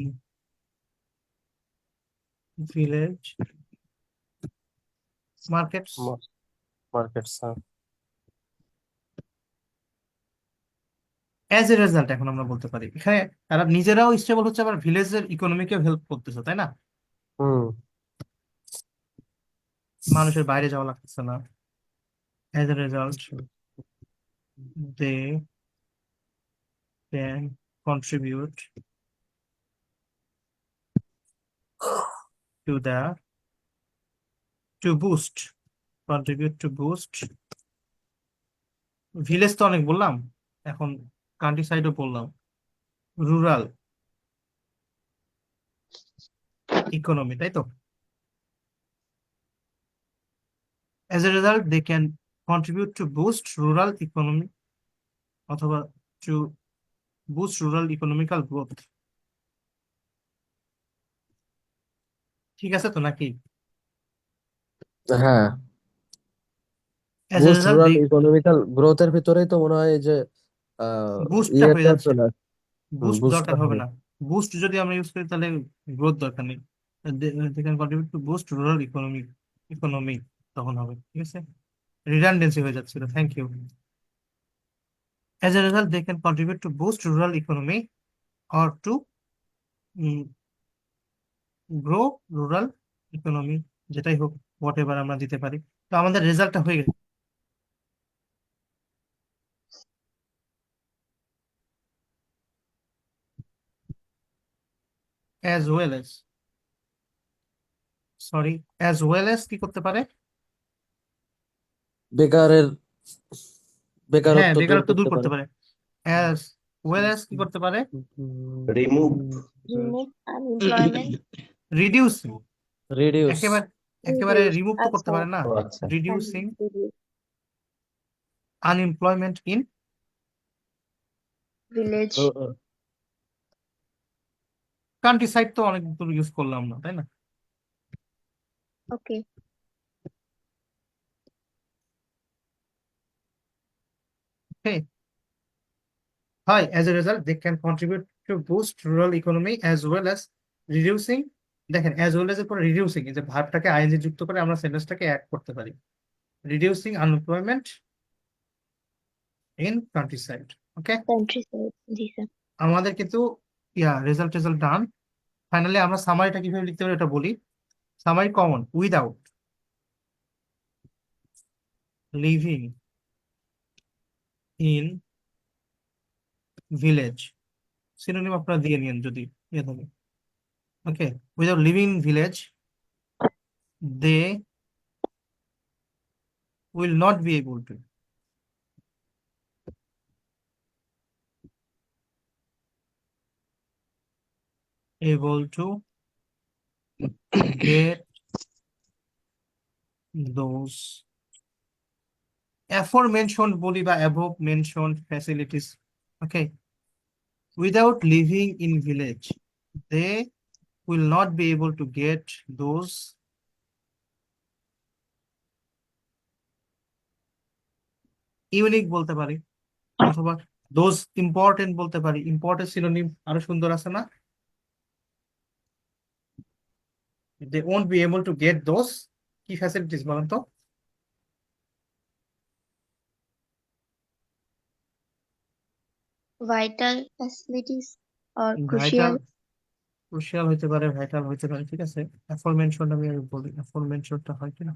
village markets market, as a result এখন আমরা বলতে পারি এখানে তারা নিজেরাও স্টেবল হচ্ছে, আবার ভিলেজের ইকোনমিকেও হেল্প করতেছে, তাই না? হুম মানুষের বাইরে যাওয়া লাগতেছে না। As a result they can contribute to the boost village তো অনেক বললাম, এখন কান্ট্রি সাইডও বললাম, রুরাল ইকোনমি, তাই তো? As a result they can contribute to boost rural economy অথবা to boost rural economical growth. ঠিক আছে তো নাকি? হ্যাঁ, as a boost result rural they economical গ্রোথের ভিতরেই তো মনে হয় এই যে বুস্টটা হয়ে ইয়েটা যাচ্ছে, চলে আসে। বুস্ট বুস্টটা দরকার হবে হবে। না। বুস্ট যদি আমরা ইউজ করি তাহলে গ্রোথ দরকার নেই। They can contribute to boost rural economy তখন হবে, ঠিক আছে? রিডান্ডেন্সি হয়ে যাচ্ছিল, thank you. As a result, they can contribute to boost rural economy or to grow rural economy, যেটাই হোক, হোয়াট এভার আমরা দিতে পারি। তো আমাদের রেজাল্টটা হয়ে গেছে। as well as sorry as well as কি করতে পারে? বেকারের হ্যাঁ, বেকারত্ব দূর বেকারত্ব দূর করতে করতে পারে। পারে। as well as কি করতে পারে? remove remove unemployment, reducing, reduce একেবারে reduce, রিমুভ তো করতে আচ্ছা, পারে না, ও আচ্ছা reducing reduce unemployment in village, country side তো অনেক ইউজ করলাম না, তাই না? okay, Okay. Hi, as a result, they can contribute to boost rural economy as well as reducing, দেখেন as well as এর পর reducing, এই যে ভার্বটাকে আইএনজি যুক্ত করে আমরা সেন্টেন্সটাকে অ্যাড করতে পারি, reducing unemployment in countryside. Okay, countryside, G sir. আমাদের কিন্তু রেজাল্ট ডান। ফাইনালি আমরা সামারিটা কিভাবে লিখতে পারি এটা বলি। Summary common, without living in village, synonym আপনারা দিয়ে নিন যদি ইয়ে থাকে। Okay, without living in village they will not be able to get those aforementioned body বা above mentioned facilities. Okay, without living in village they will not be able to get those unique বলতে পারি, অথবা those important বলতে পারি। Important synonym আরো সুন্দর আছে না? they won't be able to get those কি ফ্যাসিলিটিস বলেন তো? vital facilities or vital, crucial, crucial হতে পারে, ভাইটাল হতে পারে, ঠিক আছে? অ্যাফরমেনশন আমি বলি, অ্যাফরমেনশনটা হয় কিনা?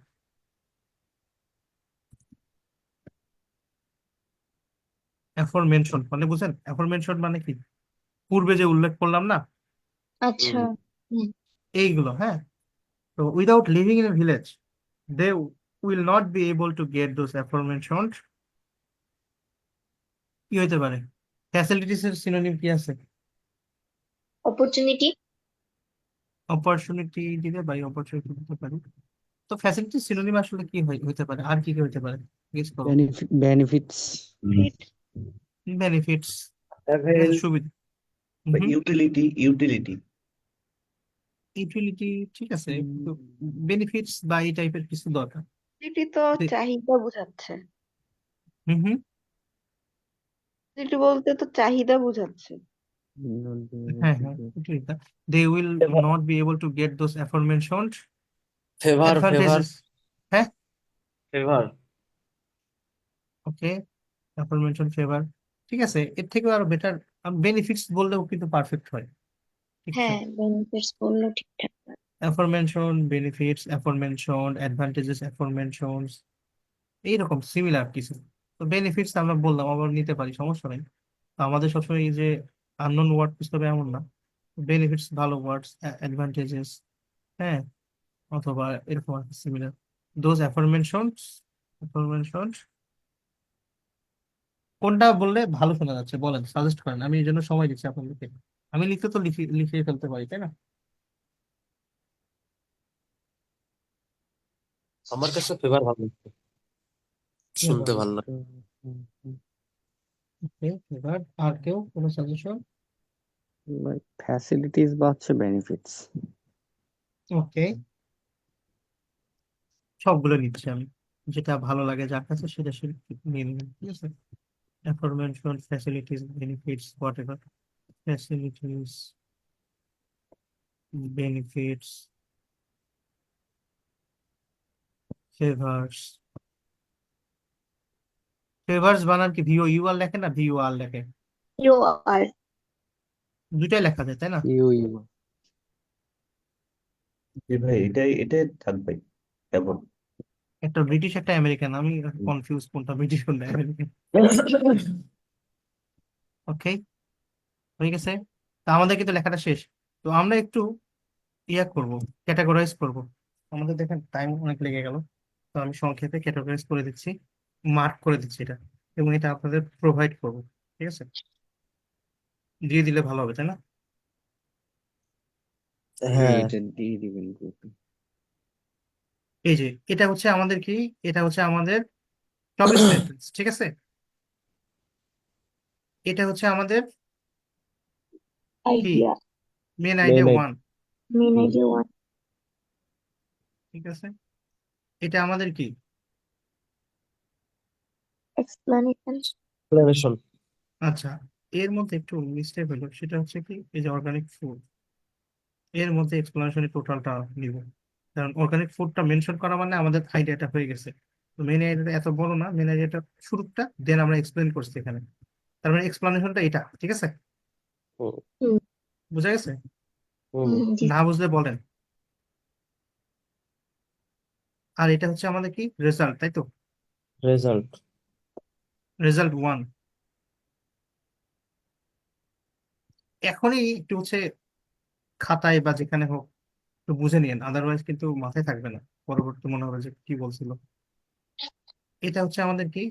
অ্যাফরমেনশন মানে বুঝেন? অ্যাফরমেনশন মানে কি? পূর্বে যে উল্লেখ করলাম না আচ্ছা, হুম, এইগুলো, হ্যাঁ। তো without living in a village they will not be able to get those অ্যাফরমেনশনড কি হতে পারে? ফ্যাসিলিটিস এর সিনোনিম কি আছে? opportunity, অপরচুনিটি দিলে বাই অপরচুনিটি দিতে পারি। তো ফ্যাসিলিটিস সিনোনিম আসলে কি হইতে পারে, আর কি কি হইতে পারে? গেস করো। benefits, বেনিফিটস, avail সুবিধা, utility ইউটিলিটি, ঠিক আছে। বেনিফিটস বা এই টাইপের কিছু দরকার। এটি তো চাহিদা বোঝাচ্ছে, হুম হুম, এটি বলতে তো চাহিদা বোঝাচ্ছে। হ্যাঁ হ্যাঁ, utility. They will not be able to get those aforementioned favour advantages. হ্যাঁ, ফেভার ওকে, aforementioned favor. ঠিক আছে, এর থেকেও আরো বেটার বেনিফিটস বললেও কিন্তু পারফেক্ট হয়। ঠিক আছে, হ্যাঁ, বেনিফিটস বললেও ঠিকঠাক না। অ্যাফরমেনশন, বেনিফিটস, অ্যাফরমেনশন, অ্যাডভান্টেজেস, অ্যাফরমেনশনস, এইরকম সিমিলার কিছু। তো বেনিফিটস আমরা বললাম, আবার নিতে পারি, সমস্যা নেই। তো আমাদের সবসময় এই যে আননোন ওয়ার্ড বুঝতে হবে এমন না। বেনিফিটস ভালো ওয়ার্ডস, অ্যাডভান্টেজেস, হ্যাঁ, অথবা এরকম সিমিলার। দোজ অ্যাফরমেনশনস কোনটা বললে ভালো শোনা যাচ্ছে বলেন, সাজেস্ট করেন, আমি এই জন্য সময় দিচ্ছি আপনাদেরকে। আমি লিখতে তো লিখে ফেলতে পারি, তাই না? আমার কাছে ফেভার ভালো লাগছে, কি শুনতে ভালো ভালো লাগছে? লাগে। ওকে, এবার আর কেউ কোনো সাজেশন? ফ্যাসিলিটিস বা হচ্ছে বেনিফিটস। ওকে, সবগুলো নিচ্ছি আমি, যেটা ভালো লাগে যার কাছে সেটা সে নিয়ে নেবেন, ঠিক আছে। অ্যাফরমেনশন, facilities, benefits, what ever. Facilities, benefits, favours. Favours বানান কি ভিও ইউ আর লেখে না ভিও আর লেখে? ইউ আর দুইটাই লেখা যায়, তাই না? ইউ ইউ জি ভাই, এটাই এটাই থাকবে এখন। একটা ব্রিটিশ একটা আমেরিকান, আমি কনফিউজ কোনটা ব্রিটিশ কোনটা আমেরিকান। ওকে, হয়ে গেছে। তা আমাদের কিন্তু লেখাটা শেষ। তো আমরা একটু করব, ক্যাটাগরাইজ করব। আমাদের দেখেন টাইম অনেক লেগে গেল। তো আমি সংক্ষেপে ক্যাটাগরাইজ করে দিচ্ছি, মার্ক করে দিচ্ছি এটা, এবং এটা আপনাদের প্রোভাইড করব। ঠিক আছে, দিয়ে দিলে ভালো হবে, তাই না? হ্যাঁ, এটা দিয়ে দিবেন গ্রুপে। এই যে এটা হচ্ছে আমাদের কি, এটা হচ্ছে আমাদের টপিক সেন্টেন্স, ঠিক আছে। এটা হচ্ছে আমাদের কি, idea, main main idea 1, main idea 1, ঠিক আছে। এটা আমাদের কি, এক্সপ্লানেশন। এক্সপ্লেনেশন। আচ্ছা, এর মধ্যে একটু মিস্টেক হলো, সেটা হচ্ছে কি, এই যে অর্গানিক ফুড, এর মধ্যে এক্সপ্লানেশনের টোটালটা নিব, কারণ অর্গানিক ফুডটা মেনশন করা মানে আমাদের আইডিয়াটা হয়ে গেছে। তো মেন আইডিয়াটা এত বড় না, মেন আইডিয়াটা শুরুটা, দেন আমরা এক্সপ্লেন করছি এখানে। তার মানে এক্সপ্লানেশনটা এটা, ঠিক আছে, হুম হুম বুঝা গেছে? হুম জি না বুঝলে বলেন। আর এটা হচ্ছে আমাদের কি, রেজাল্ট, তাই তো? রেজাল্ট। রেজাল্ট 1। এখনই একটু হচ্ছে খাতায় বা যেখানে হোক একটু বুঝে নিন, আদারওয়াইজ কিন্তু মাথায় থাকবে না, পরবর্তী মনে হবে যে কি বলছিল। এটা হচ্ছে আমাদের কি,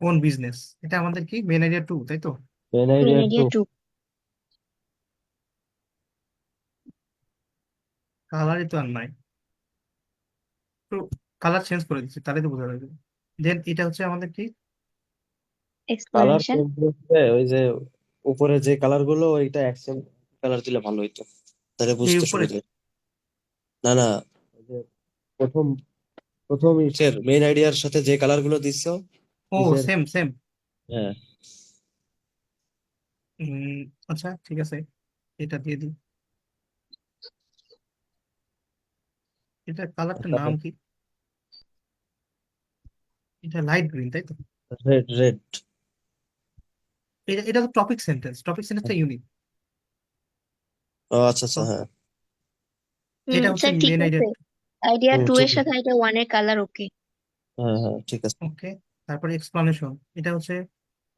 কোন বিজনেস, এটা আমাদের কি মেন আইডিয়া 2, তাই তো? Main main idea idea 2। 2। কালারই তো আর নাই, তো কালার চেঞ্জ করে দিচ্ছি, তাহলে তো বোঝা যাবে। দেন এটা হচ্ছে আমাদের কি, কালার এক্সপ্লানেশন। চেঞ্জ করতে ওই যে উপরে যে কালার গুলো ওইটা অ্যাকসেন্ট কালার দিলে ভালো হইতো, তাহলে এই বুঝতে উপরে। সুবিধা হয়। না না, ওই যে প্রথম প্রথম ইসের মেইন আইডিয়ার সাথে যে কালার গুলো দিচ্ছ ও, নিচের। Same same. হ্যাঁ, আচ্ছা ঠিক আছে, এটা দিয়ে দিই। এটা কালারটার নাম কি? এটা লাইট গ্রিন, তাই তো? Red red. এটা এটা তো টপিক সেন্টেন্সটা ইউনিক। ও আচ্ছা আচ্ছা, হ্যাঁ। এটা হচ্ছে স্যার ঠিক মেন আইডিয়া। আছে, আইডিয়া 2 ঠিক এর আছে। সাথে আইডিয়া 1 এর কালার ওকে। হ্যাঁ হ্যাঁ, ঠিক আছে। ওকে, তারপরে এক্সপ্লানেশন, এটা হচ্ছে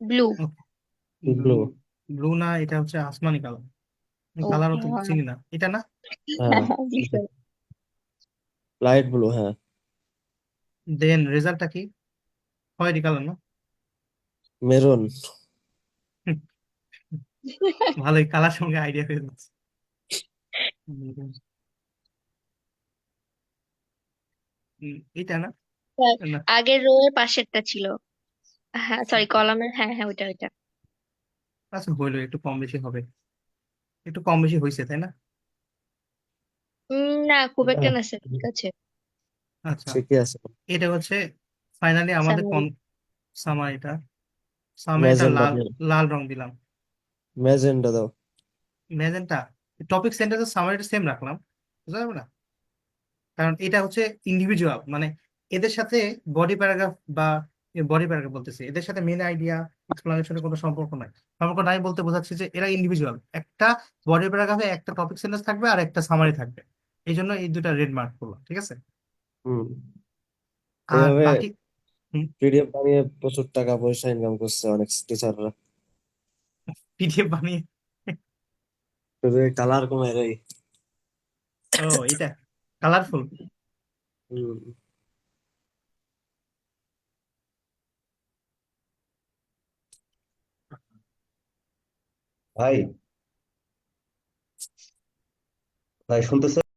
ব্লু। ব্লু। ব্লু। ব্লু না, এটা হচ্ছে আসমানি কালার, ও কালারও তো চিনি না, এটা না? হ্যাঁ, জি স্যার। লাইট ব্লু, হ্যাঁ। দেন রেজাল্টটা কি, খয়েরি কালার না? মেরুন। হুম, ভালোই, কালার সঙ্গে আইডিয়া পেয়ে যাচ্ছে। এটা না? স্যার, না, আগের রো এর পাশেরটা ছিল। হ্যাঁ সরি, কলামের, হ্যাঁ হ্যাঁ ওইটা ওইটা। আচ্ছা হইলো, একটু কম বেশি হবে, একটু কম বেশি হয়েছে, তাই না? না খুব একটা হ্যাঁ, না স্যার, ঠিক আছে। আচ্ছা, ঠিকই আছে। এটা হচ্ছে ফাইনালি আমাদের সামারি। সামারিটা। সামারিটা ম্যাজেন্ডা লাল, দিয়ে, লাল রং দিলাম। ম্যাজেন্ডা দাও। ম্যাজেন্টা। টপিক সেন্টেন্সের সামারিটা সেম রাখলাম, বুঝা যাবে না? কারণ এটা হচ্ছে ইন্ডিভিজুয়াল, মানে এদের সাথে বডি প্যারাগ্রাফ বা বডি প্যারাগ্রাফ বলতেছি, এদের সাথে মেন আইডিয়া এক্সপ্লানেশনের কোনো সম্পর্ক নাই। সম্পর্ক নাই বলতে বোঝাচ্ছে যে এরা ইন্ডিভিজুয়াল, একটা বডি প্যারাগ্রাফে একটা টপিক সেন্টেন্স থাকবে আর একটা সামারি থাকবে, এই জন্য এই দুটা রেড মার্ক করলাম, ঠিক আছে। হুম আর এইভাবে বাকি পিডিএফ বানিয়ে প্রচুর টাকা পয়সা ইনকাম করছে অনেক টিচাররা, পিডিএফ বানিয়ে শুধু কালার কমায়। ও এটা কালারফুল। হুম ভাই ভাই শুনতেছেন?